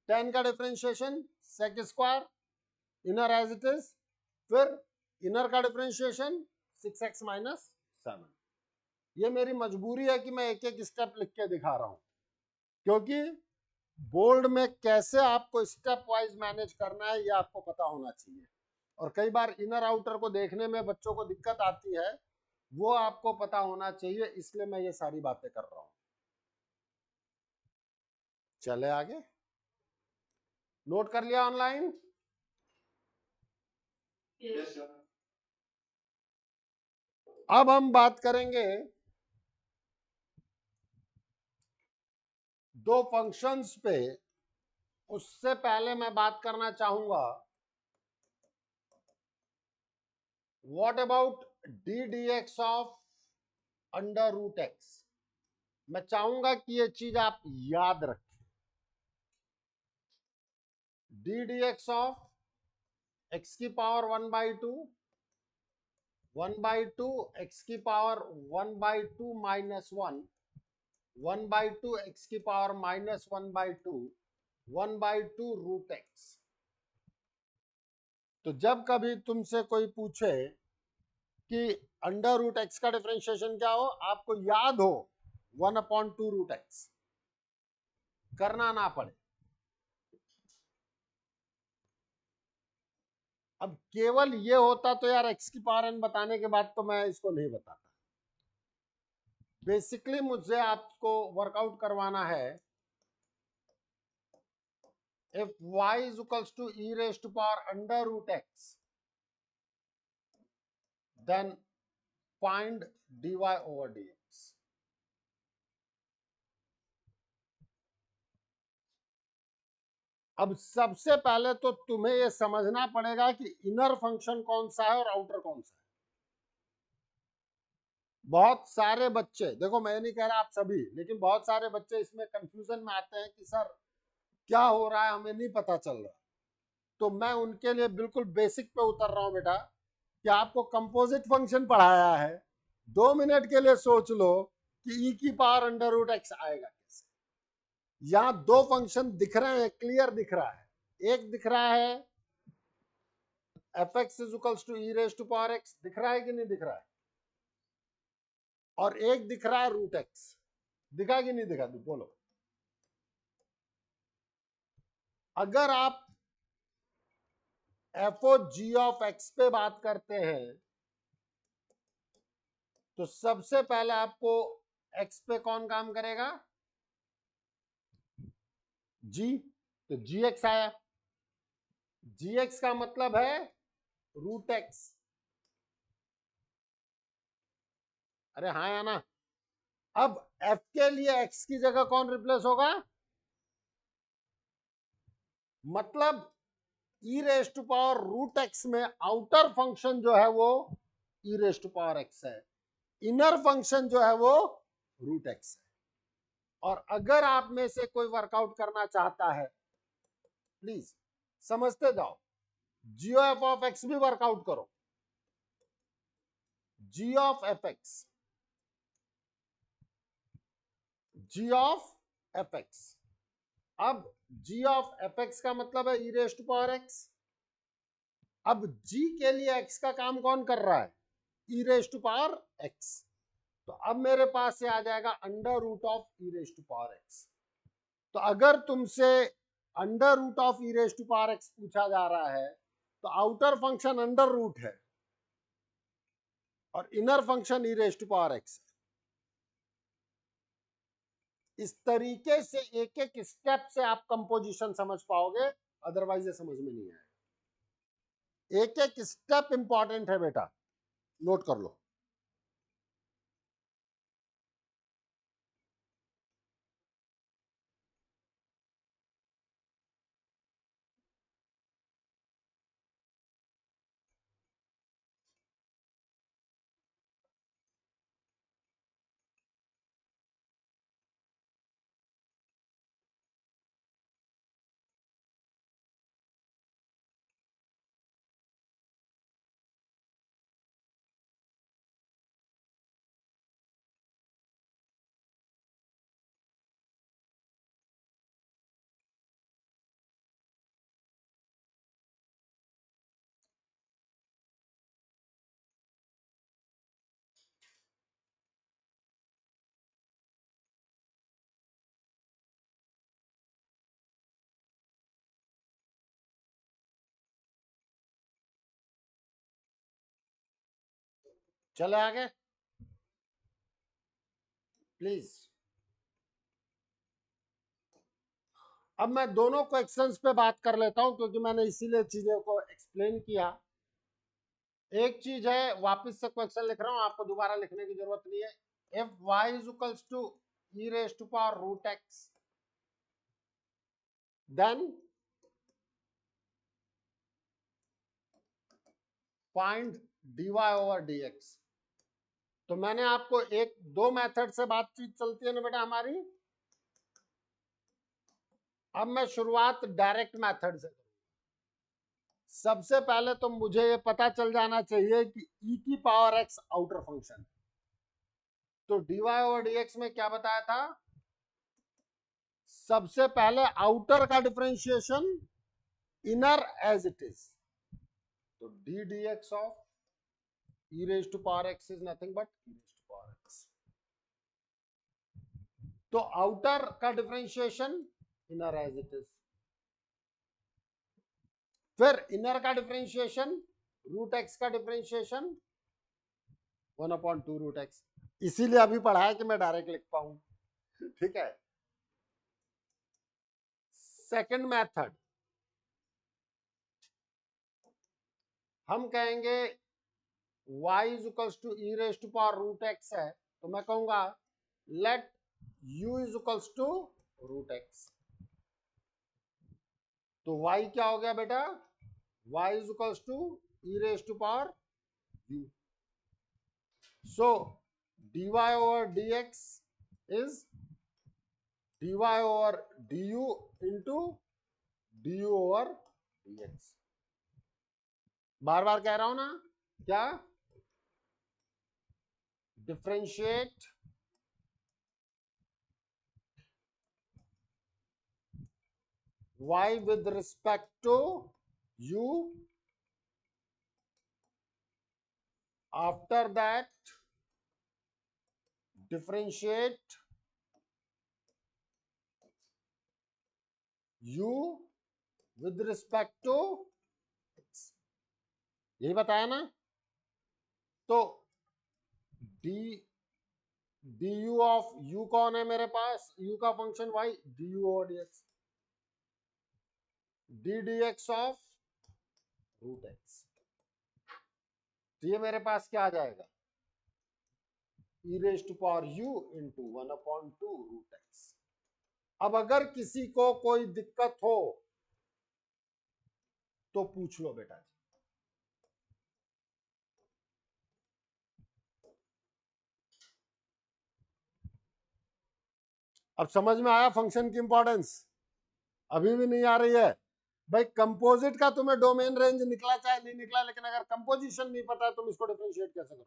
10 का differentiation sec square inner as it is, फिर इनर का डिफरेंशिएशन 6x माइनस 7। ये मेरी मजबूरी है कि मैं एक एक स्टेप लिख के दिखा रहा हूं, क्योंकि बोर्ड में कैसे आपको स्टेप वाइज मैनेज करना है ये आपको पता होना चाहिए। और कई बार इनर आउटर को देखने में बच्चों को दिक्कत आती है, वो आपको पता होना चाहिए, इसलिए मैं ये सारी बातें कर रहा हूं। चले आगे, नोट कर लिया ऑनलाइन? Yes, sir. अब हम बात करेंगे दो फंक्शंस पे। उससे पहले मैं बात करना चाहूंगा what about d D x of under root x. मैं चाहूंगा कि ये चीज आप याद रखें। D D x of x की पावर 1/2, 1/2 एक्स की पावर 1/2 माइनस 1, 1/2 एक्स की पावर माइनस 1/2, 1/2 रूट एक्स। तो जब कभी तुमसे कोई पूछे कि अंडर रूट एक्स का डिफरेंशिएशन क्या हो, आपको याद हो 1/2 रूट एक्स, करना ना पड़े। अब केवल ये होता तो यार एक्स की पावर एन बताने के बाद तो मैं इसको नहीं बताता। बेसिकली मुझे आपको वर्कआउट करवाना है if y is equals to e raised to power under root x, then find dy over dx। अब सबसे पहले तो तुम्हें यह समझना पड़ेगा कि इनर फंक्शन कौन सा है और आउटर कौन सा है। बहुत सारे बच्चे, देखो मैं नहीं कह रहा आप सभी, लेकिन बहुत सारे बच्चे इसमें कंफ्यूजन में आते हैं कि सर क्या हो रहा है, हमें नहीं पता चल रहा। तो मैं उनके लिए बिल्कुल बेसिक पे उतर रहा हूं बेटा, कि आपको कंपोजिट फंक्शन पढ़ाया है, 2 मिनट के लिए सोच लो कि e की पावर अंडर रूट एक्स आएगा कैसे। यहां दो फंक्शन दिख रहे हैं, क्लियर दिख रहा है। एक दिख रहा है f x is equals to e raise to power x, दिख रहा है कि नहीं दिख रहा है? और एक दिख रहा है रूट एक्स, दिखा कि नहीं दिखा? बोलो। अगर आप f o g of x पे बात करते हैं तो सबसे पहले आपको एक्स पे कौन काम करेगा? जी। तो जी एक्स आया, जी एक्स का मतलब है रूट एक्स। अरे हाँ या ना? अब एफ के लिए एक्स की जगह कौन रिप्लेस होगा? मतलब E raise to power root X में आउटर फंक्शन जो है वो E raise to power X है, इनर फंक्शन जो है वो रूट एक्स है। और अगर आप में से कोई वर्कआउट करना चाहता है, प्लीज समझते जाओ, जी एफ ऑफ एक्स भी वर्कआउट करो। G of F X, G of F X. अब जी ऑफ एफ एक्स का मतलब है ई रेज टू पावर एक्स। अब जी के लिए एक्स का काम कौन कर रहा है? ई रेज टू पावर एक्स। तो अब मेरे पास से आ जाएगा under root of e raise to power x. तो अगर तुमसे under root of e raise to power x पूछा जा रहा है तो आउटर फंक्शन अंडर रूट है और inner function e raise to power x. इस तरीके से एक एक स्टेप से आप कंपोजिशन समझ पाओगे, अदरवाइज ये समझ में नहीं आएगा। एक एक स्टेप इंपॉर्टेंट है बेटा, नोट कर लो। चले आगे प्लीज। अब मैं दोनों क्वेश्चंस पे बात कर लेता हूं क्योंकि मैंने इसीलिए चीजों को एक्सप्लेन किया। एक चीज है, वापस से क्वेश्चन लिख रहा हूं, आपको दोबारा लिखने की जरूरत नहीं है। If y is equals to e raise to power root x, then find dy over dx। तो मैंने आपको एक दो मेथड से बातचीत चलती है ना बेटा हमारी। अब मैं शुरुआत डायरेक्ट मेथड से। सबसे पहले तो मुझे ये पता चल जाना चाहिए कि e की पावर x आउटर फंक्शन। तो dy ओवर dx में क्या बताया था? सबसे पहले आउटर का differentiation, inner as it is. तो d dx of e raised to power x is nothing but e raised to power x। तो आउटर का differentiation inner as it is, फिर इनर का डिफरेंशिएशन रूट एक्स का differentiation 1/2 root x. इसीलिए अभी पढ़ा है कि मैं डायरेक्ट लिख पाऊं। ठीक है। सेकंड मेथड हम कहेंगे y is equals to e raise to power root x है, तो मैं कहूंगा let u is equals to root x. तो y क्या हो गया बेटा? y is equals to e raise to power u। So dy over dx is dy over du into du over dx। बार बार कह रहा हूं ना, क्या? Differentiate y with respect to u, after that differentiate u with respect to x। यही बताया ना। तो du of u कौन है मेरे पास? u का function y, du over dx, d dx of root x. तो ये मेरे पास क्या आ जाएगा? e raise to power u into 1/2 root x. अब अगर किसी को कोई दिक्कत हो तो पूछ लो बेटा जी। अब समझ में आया फंक्शन की इंपॉर्टेंस? अभी भी नहीं आ रही है भाई? कंपोजिट का तुम्हें डोमेन रेंज निकला चाहे नहीं निकला, लेकिन अगर कंपोजिशन नहीं पता है तुम इसको डिफरेंशिएट कैसे करो?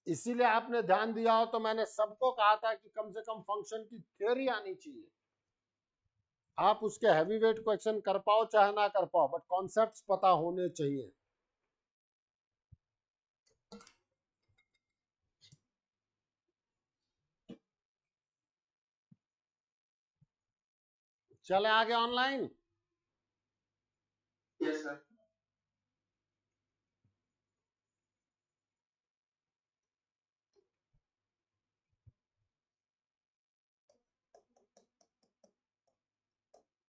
इसीलिए आपने ध्यान दिया हो तो मैंने सबको कहा था कि कम से कम फंक्शन की थ्योरी आनी चाहिए। आप उसके हैवी वेट क्वेश्चन कर पाओ चाहे ना कर पाओ, बट कॉन्सेप्ट्स पता होने चाहिए। चले आगे ऑनलाइन। Yes, sir.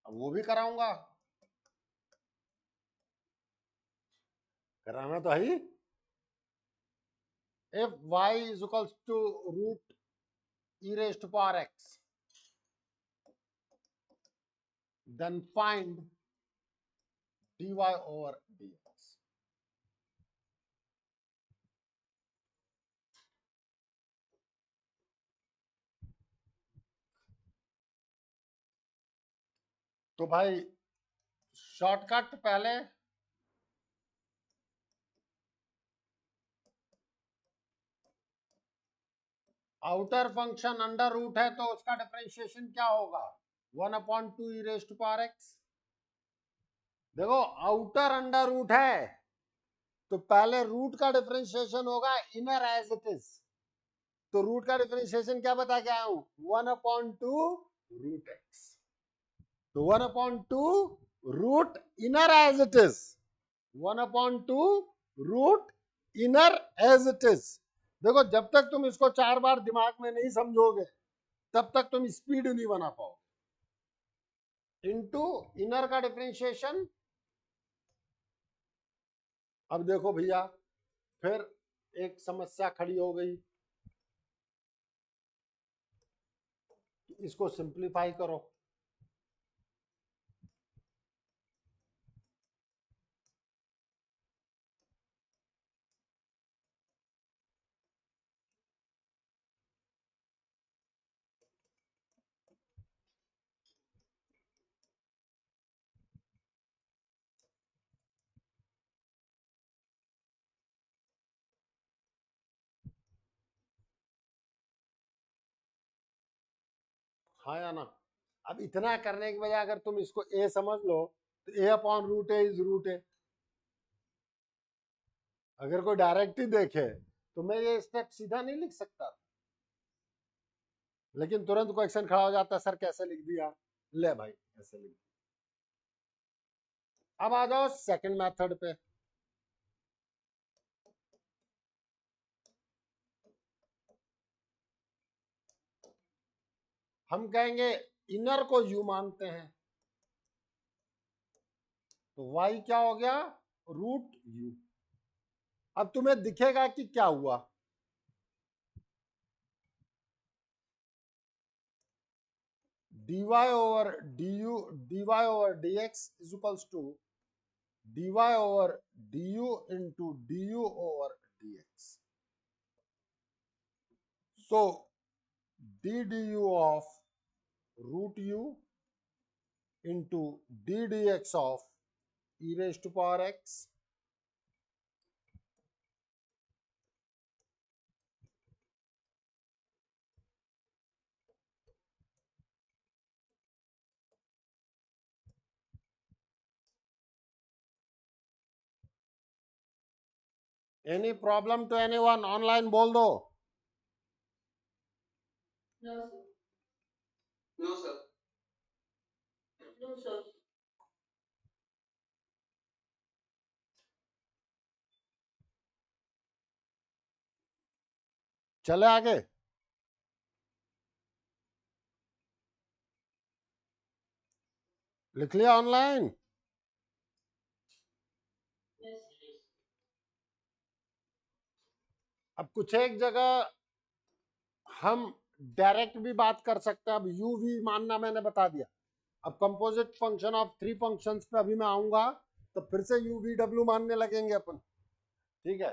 अब वो भी कराऊंगा, कराना तो है ही। if y is equals to root e raised to power x, then find dy over dx। तो भाई शॉर्टकट पहले आउटर फंक्शन अंडर रूट है तो उसका डिफरेंशिएशन क्या होगा? 1/2 e raise to power x। देखो आउटर अंडर रूट है तो पहले रूट का डिफरेंशिएशन होगा इनर एज इट इज। तो रूट का डिफरेंशिएशन क्या बता के आया हूं? 1/2 रूट एक्स। तो 1/2 root inner as it is 1/2 root inner as it is. देखो जब तक तुम इसको 4 बार दिमाग में नहीं समझोगे तब तक तुम स्पीड नहीं बना पाओगे। इनटू इनर का डिफरेंशिएशन। अब देखो भैया फिर एक समस्या खड़ी हो गई, इसको सिंप्लीफाई करो। हाँ या ना? अब इतना करने के बजाय अगर तुम इसको ए समझ लो तो A upon root A is root A. अगर कोई डायरेक्ट ही देखे तो मैं ये स्टेप सीधा नहीं लिख सकता, लेकिन तुरंत क्वेश्चन खड़ा हो जाता है, सर कैसे लिख दिया? ले भाई ऐसे लिख दिया। अब आ जाओ सेकंड मेथड पे। हम कहेंगे इनर को यू मानते हैं, तो y क्या हो गया? Root u. अब तुम्हें दिखेगा कि क्या हुआ, dy over du dy over dx is equals to dy over du into du over dx। So d du of root u into d dx of e raised to power x। Any problem to anyone? Online बोल दो। No, sir. No, sir. No, sir. चले आगे। लिख लिया online? Yes. अब कुछ एक जगह हम डायरेक्ट भी बात कर सकते हैं। अब यू वी मानना मैंने बता दिया। अब composite function of three functions पे अभी मैं आऊंगा तो फिर से यू वी डब्ल्यू मानने लगेंगे अपन। ठीक है,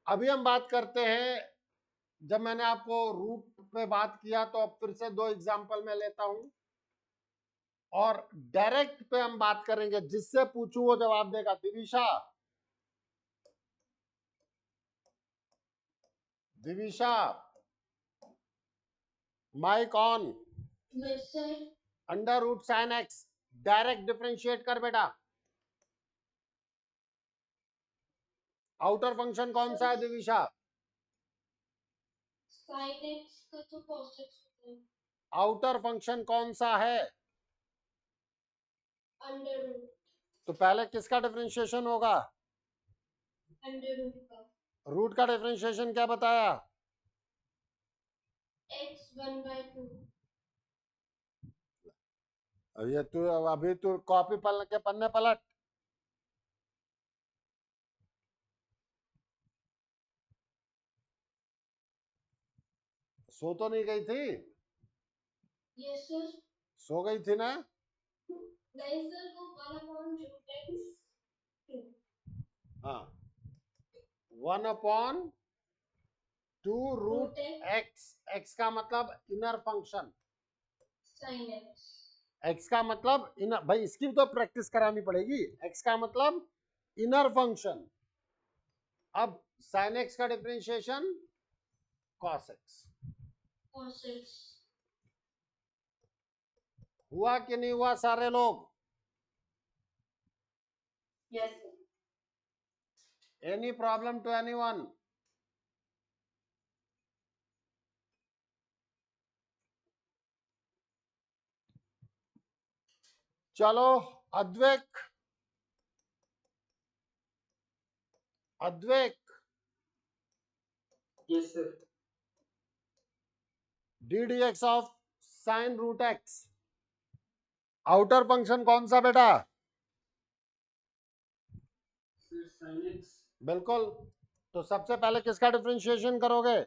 अभी हम बात करते हैं, जब मैंने आपको रूट पे बात किया तो अब फिर से दो एग्जांपल मैं लेता हूं और डायरेक्ट पे हम बात करेंगे। जिससे पूछूं वो जवाब देगा। Divisha, Divisha mic on. Yes, sir. Under root sine x direct differentiate कर बेटा। आउटर फंक्शन कौन सा है दिविशा? Sin x का तो cos x होता है। आउटर फंक्शन कौन सा है? Under root। तो पहले किसका डिफरेंशिएशन होगा? Under root का। रूट का डिफरेंशिएशन क्या बताया? x 1/2। अभी तू कॉपी पलट के पन्ने पलट। सो तो नहीं गई थी? Yes, sir. सो गई थी ना? नहीं सर, वो 1/√x 2। हाँ, 1/2 रूट एक्स। एक्स का मतलब inner function. Sin x। X का मतलब इनर, भाई इसकी तो प्रैक्टिस करानी पड़ेगी। एक्स का मतलब इनर फंक्शन। अब साइन एक्स का differentiation cos x. cos x। हुआ कि नहीं हुआ सारे लोग? Yes, sir. Any problem to anyone? चलो Advaik, Advaik, Yes, sir. D D x of sine root x, outer function कौन सा बेटा? Sir, sin x. बिल्कुल। तो सबसे पहले किसका डिफरेंशिएशन करोगे?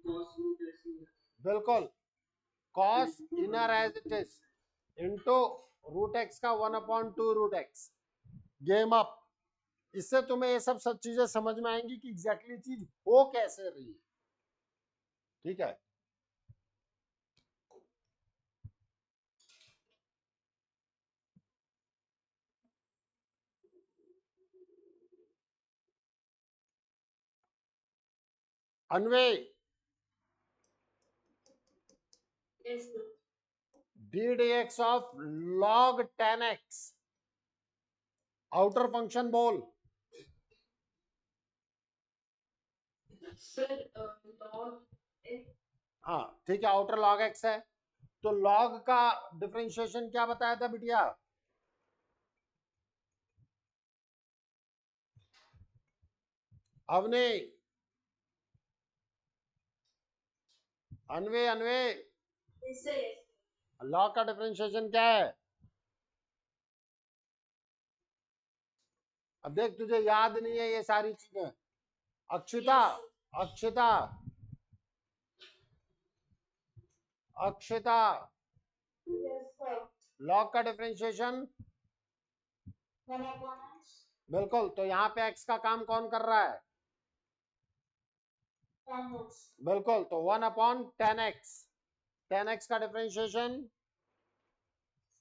Cos root x. बिल्कुल, cos inner as it is into root x का 1/2 रूट एक्स, गेम अप। इससे तुम्हें ये सब चीजें समझ में आएंगी कि एग्जैक्टली चीज हो कैसे रही है। ठीक है, अन्वय, Yes, sir. D D x of log 10x, outer function बोल। Sir, log x. हाँ ठीक है, आउटर log x है। तो log का डिफरेंशिएशन क्या बताया था बिटिया? अवने, अन्वे, अन्वे, Yes, sir. Yes. log का डिफरेंशिएशन क्या है? अब देख, तुझे याद नहीं है ये सारी चीजें। Akshita, Akshita, Akshita, Yes, sir. log का डिफरेंशिएशन 1/x. बिल्कुल। तो यहाँ पे x का काम कौन कर रहा है? Tan x. बिल्कुल, तो 1/10x, 10x का differentiation.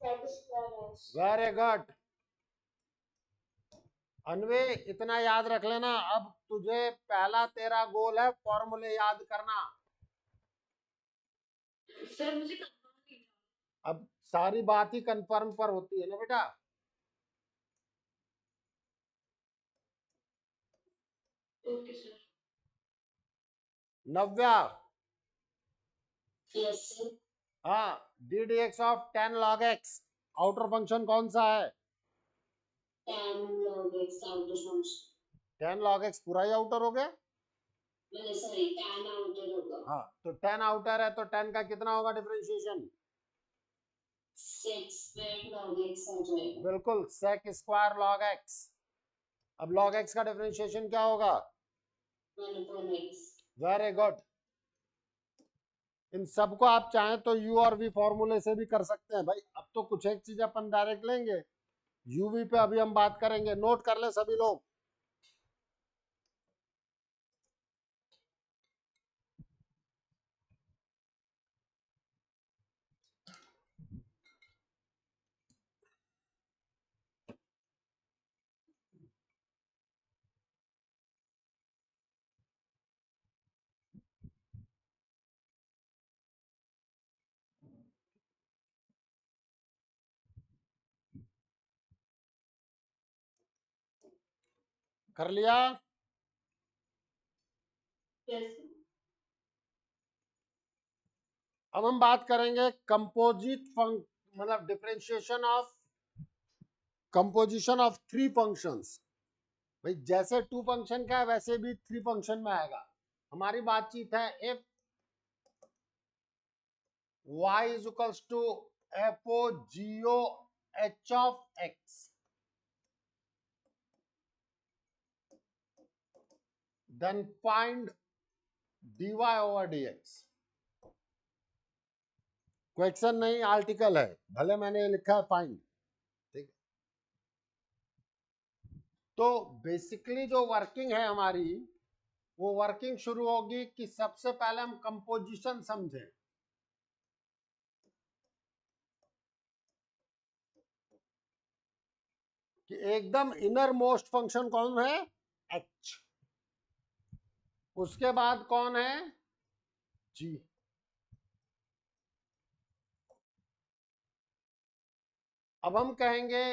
Sec square x. Very good anyway, इतना याद रख लेना। अब तुझे पहला तेरा गोल है फॉर्मूले याद करना। Sir, मुझे करना नहीं था। अब सारी बात ही कंफर्म पर होती है ना बेटा। Okay, sir. नव्या, Yes, sir. हाँ, D D x of 10 log x, outer function कौन सा है? Tan log x outer function. 10 log x पूरा ही आउटर हो गया। मैंने सॉरी tan outer होगा। हाँ, तो 10 आउटर है तो 10 का कितना होगा डिफरेंशिएशन? 6 square log x आ जाएगा। बिल्कुल, sec स्क्वायर log x। अब log x का डिफरेंशिएशन क्या होगा? 1/x. Very good. इन सबको आप चाहें तो u और v फॉर्मूले से भी कर सकते हैं भाई। अब तो कुछ एक चीज अपन डायरेक्ट लेंगे, u v पे अभी हम बात करेंगे। नोट कर ले सभी लोग। कर लिया? Yes. अब हम बात करेंगे कंपोजिट मतलब differentiation of composition of 3 functions. भाई जैसे 2 फंक्शन का है वैसे भी 3 फंक्शन में आएगा। हमारी बातचीत है if y is equals to fo geo h of x, then find dy over dx। Question नहीं, आर्टिकल है, भले मैंने लिखा है फाइंड। ठीक है, तो बेसिकली जो वर्किंग है हमारी, वो वर्किंग शुरू होगी कि सबसे पहले हम कंपोजिशन समझें कि एकदम इनर मोस्ट फंक्शन कौन है? h। उसके बाद कौन है? g। अब हम कहेंगे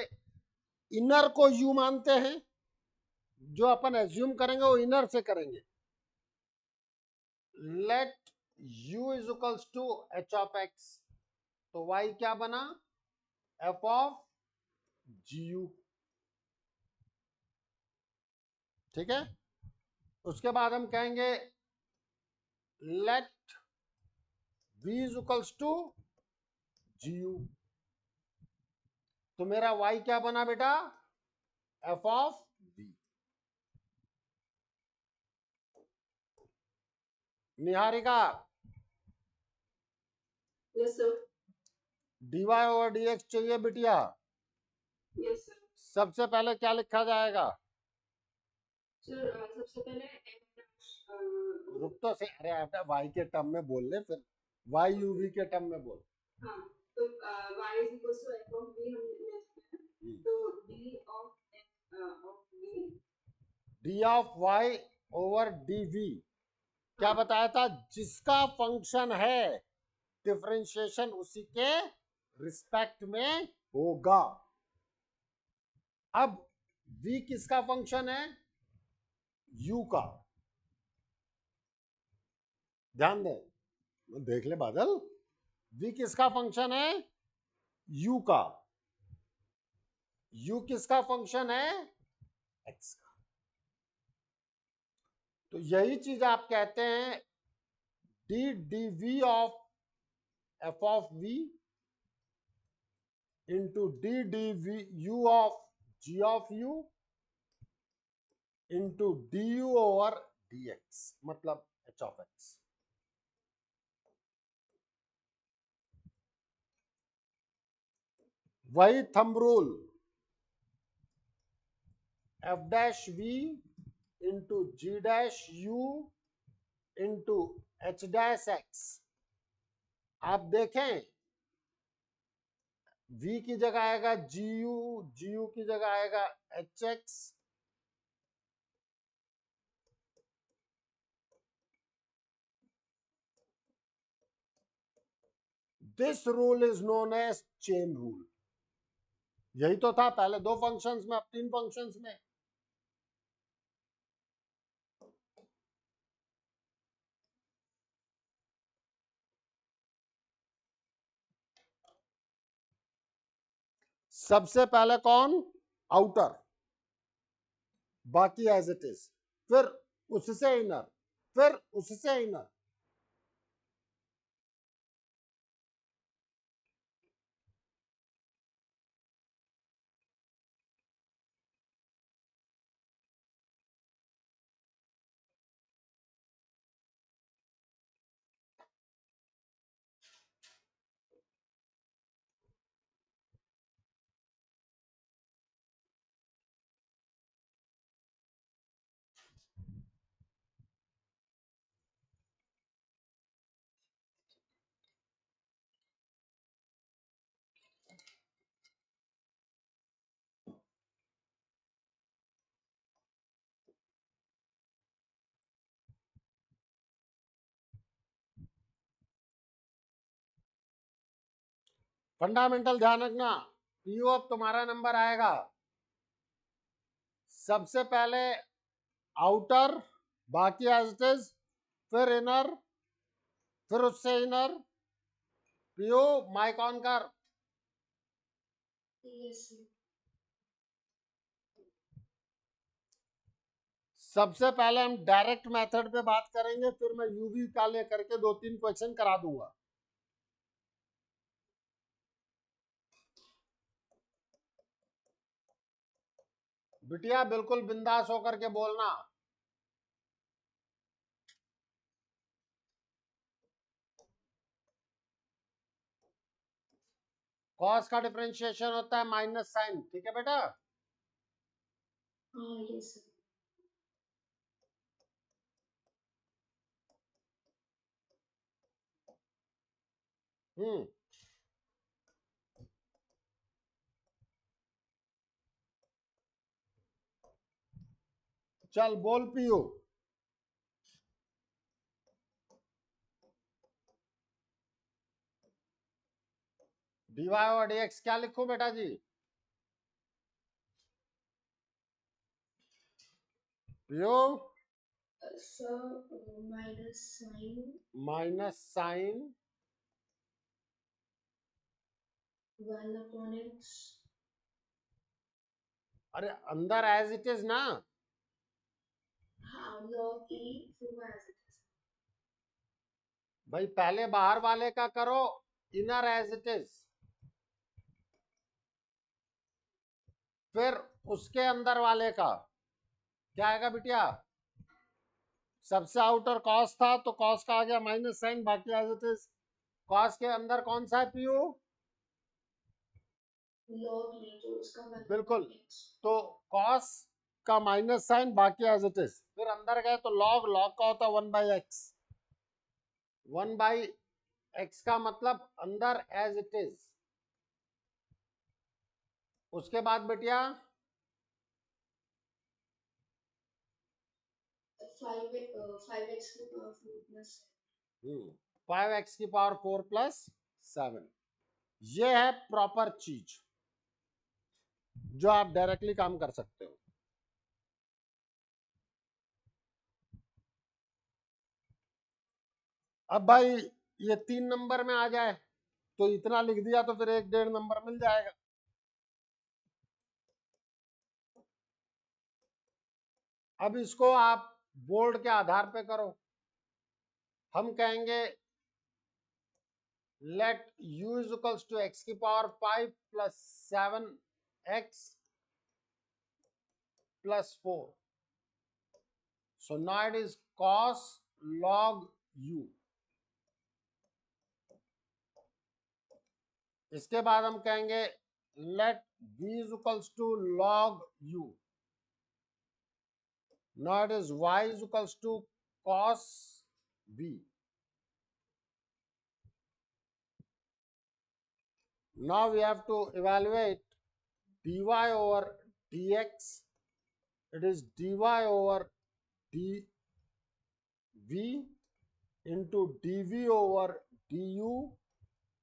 इनर को u मानते हैं, जो अपन एज्यूम करेंगे वो इनर से करेंगे। Let u is equals to h of x, तो y क्या बना? f of gu। ठीक है। उसके बाद हम कहेंगे let v is equals to GU। तो मेरा y क्या बना बेटा, f of v। Niharika, Yes, sir. dy over dx चाहिए बिटिया। Yes, sir. सबसे पहले क्या लिखा जाएगा? Sir, सबसे पहले रुक तो से, अरे बेटा y के टर्म में बोल ले, फिर y u v के टर्म में बोल। हाँ, तो y is equals to f of v हम ले सकते हैं। तो d of v, d of y over dv क्या बताया था? जिसका फंक्शन है डिफरेंशिएशन उसी के रिस्पेक्ट में होगा। अब v किसका फंक्शन है? u का। ध्यान दे, देख ले बादल, v किसका फंक्शन है? u का। u किसका फंक्शन है? x का। तो यही चीज आप कहते हैं d dv of f of v into d dv u of g of u into du over dx, मतलब h ऑफ x। वही thumb rule, f dash v into g dash u into h dash x। आप देखें v की जगह आएगा gu की जगह आएगा hx, this rule is known as chain rule. यही तो था पहले दो फंक्शंस में, अब तीन फंक्शंस में। सबसे पहले कौन? आउटर, बाकी एज इट इज, फिर उससे इनर, फिर उससे इनर। फंडामेंटल ध्यान रखना, पीओ अब तुम्हारा नंबर आएगा। सबसे पहले आउटर, बाकी एज इट इज, फिर इनर, फिर उससे इनर। पीओ माइक ऑन कर। yes, sir. सबसे पहले हम डायरेक्ट मेथड पे बात करेंगे, फिर मैं यूवी का लेकर के दो तीन क्वेश्चन करा दूंगा। बिटिया बिल्कुल बिंदास होकर के बोलना। कॉस का डिफरेंशिएशन होता है माइनस साइन, ठीक है बेटा? Yes, sir. हम्म, चल बोल पीओ। डीवाई और डीएक्स क्या लिखूं बेटा जी? पीओ Sir, minus sign minus sign 1 upon x. अरे अंदर एज इट इज ना, log e sigma as it is. भाई पहले बाहर वाले का करो, इनर एज इट इज, फिर उसके अंदर वाले का क्या आएगा बिटिया? सबसे आउटर कॉस था तो कॉस का आ गया माइनस साइन, बाकी एज इट इज। कॉस के अंदर कौन सा है पीयू? Log e तो उसका मतलब बिल्कुल, x. तो कॉस का माइनस साइन, बाकी एज इट इज। फिर अंदर गए तो लॉग, लॉग का होता है 1/x, 1/x का मतलब अंदर एज इट इज। उसके बाद बेटिया 5x की power 4 plus 5x की पावर 4 प्लस 7। ये है प्रॉपर चीज जो आप डायरेक्टली काम कर सकते हो। अब भाई ये 3 नंबर में आ जाए तो इतना लिख दिया तो फिर 1-1.5 नंबर मिल जाएगा। अब इसको आप बोर्ड के आधार पे करो। हम कहेंगे let u is equals to x की power 5 plus 7x plus 4। So now it is cos log u। इसके बाद हम कहेंगे let v is equals to log u। Now it is y is equals to cos v। Now we have to evaluate dy over dx. It is dy over dv into dv over du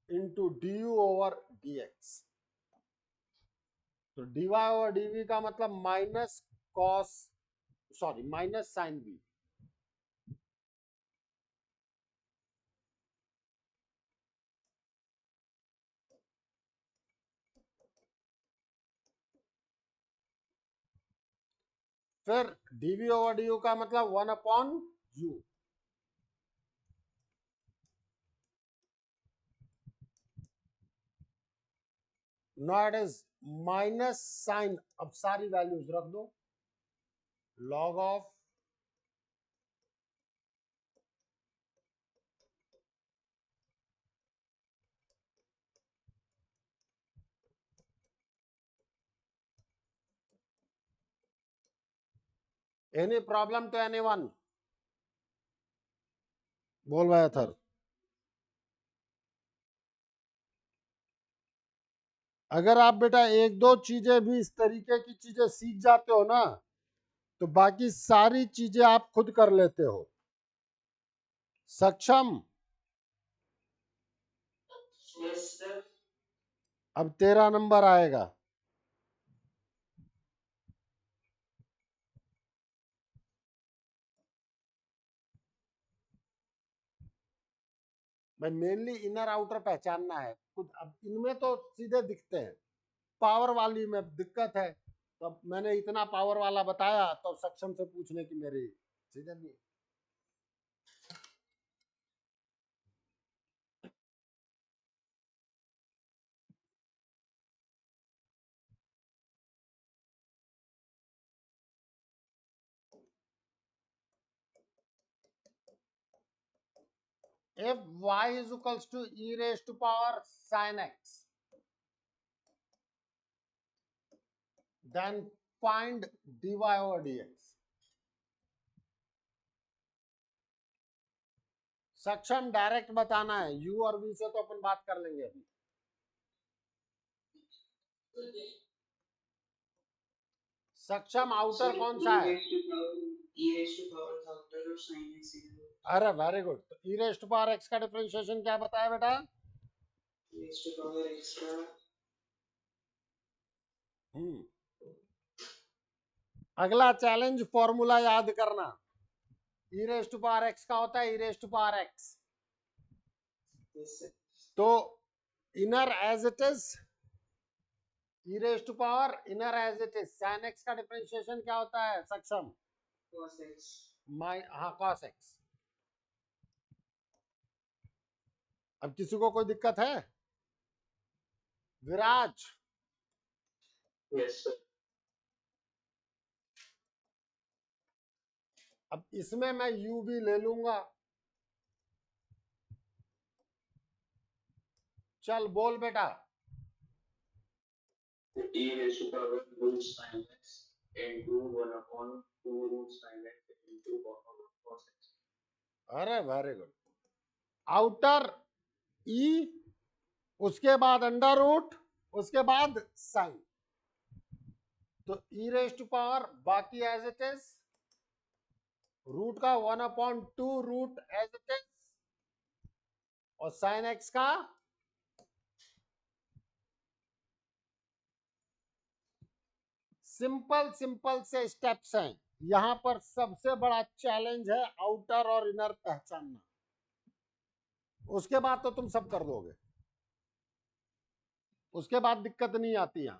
into du over dx. तो dy over dv का मतलब minus sign v। फिर dv over du का मतलब 1/u। Now it is minus sine, अब सारी values रख दो, log of any problem to anyone? बोल भाई अथर। अगर आप बेटा एक दो चीजें भी इस तरीके की चीजें सीख जाते हो ना तो बाकी सारी चीजें आप खुद कर लेते हो। सक्षम? Yes, sir. अब 13 नंबर आएगा। भाई मेनली इनर आउटर पहचानना है खुद। अब इनमें तो सीधे दिखते हैं, पावर वाली में दिक्कत है। तो अब मैंने इतना पावर वाला बताया तो सक्षम से पूछने की मेरी सीधे नहीं। If y is equals to e raised to power sin x, then find dy over dx. सक्षम डायरेक्ट बताना है, u और v से तो अपन बात कर लेंगे अभी। सक्षम आउटर कौन सा है? e raised to power का outer और sin x अरे वेरी गुड। तो e raised to power x का डिफरेंशिएशन क्या बताया बेटा? raised to power x का अगला चैलेंज फॉर्मूला याद करना। e raised to power x का होता है e raised to power x। yes sir तो inner as it is e raised to power inner as it is sin x का differentiation क्या होता है सक्षम? cos x हाँ cos x। अब किसी को कोई दिक्कत है? विराज, Yes, sir. अब इसमें मैं u भी ले लूंगा। चल बोल बेटा। E raised to power root sin x into 1 upon 2 root sin x into cos x. अरे वेरी गुड। आउटर e, उसके बाद अंडर रूट, उसके बाद साइन। तो e रेज टू पावर बाकी एज इट इज, रूट का 1/2 रूट एज इट इज, और sine x का सिंपल सिंपल से स्टेप्स हैं। यहां पर सबसे बड़ा चैलेंज है आउटर और इनर पहचानना। उसके बाद तो तुम सब कर दोगे, उसके बाद दिक्कत नहीं आती यहां।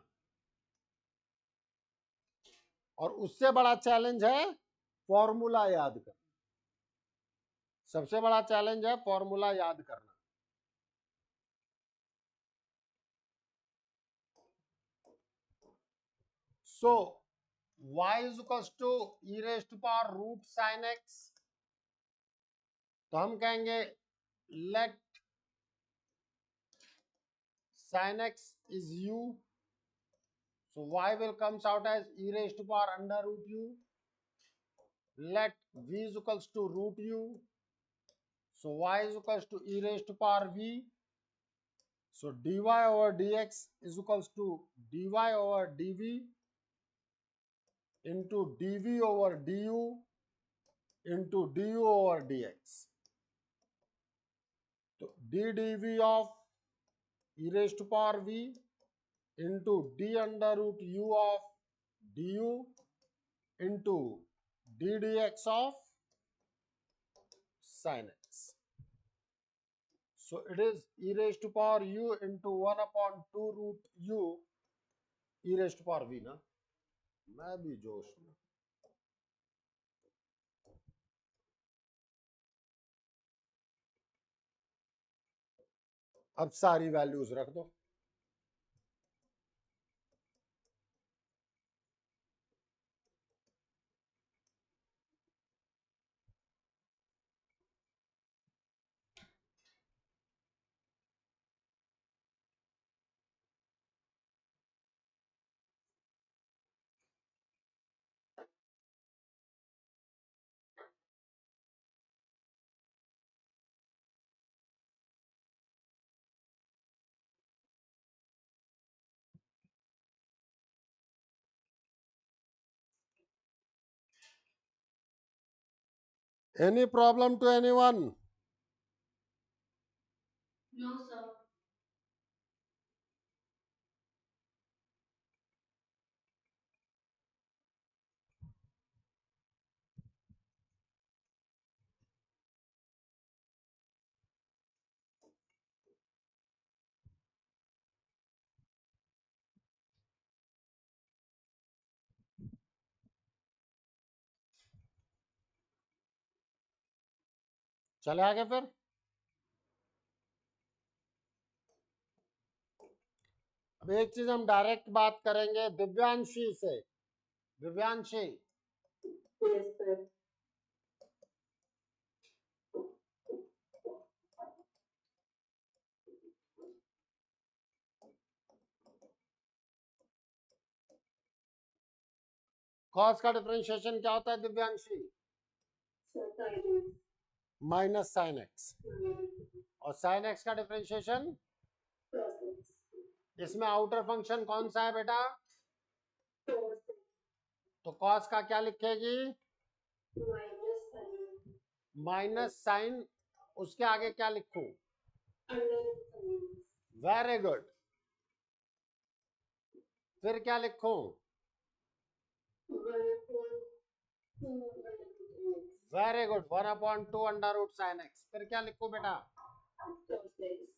और उससे बड़ा चैलेंज है फॉर्मूला याद करना। सबसे बड़ा चैलेंज है फॉर्मूला याद करना। So y is equal to e raise to power root sine x। तो हम कहेंगे लेट sin x is u, so y will comes out as e raised to power under root u. Let v is equals to root u, so y is equals to e raised to power v. So dy over dx is equals to dy over dv into dv over du into du over dx. So d dv of e raised to power v into d under root u of du into d dx of sin x. So it is e raised to power u into 1/2 root u e raised to power v ना। मैं भी जोश में। अब सारी values रख दो। Any problem to anyone? No, sir. चले आगे फिर। अब एक चीज हम डायरेक्ट बात करेंगे दिव्यांशी से। Divyanshi, Yes, sir. कॉस का डिफरेंशिएशन क्या होता है Divyanshi? Sir, sin minus sine x. x. और साइन एक्स का डिफरेंशिएशन, Cos x. इसमें आउटर फंक्शन कौन सा है बेटा? Cos x. तो कॉस का क्या लिखेगी? Minus sin. माइनस साइन, उसके आगे क्या लिखूं? Under sin x. Very good. फिर क्या लिखूं? 1/2 under x. Very good, 1/2 under root sine x. फिर क्या लिखूं बेटा? Cos x.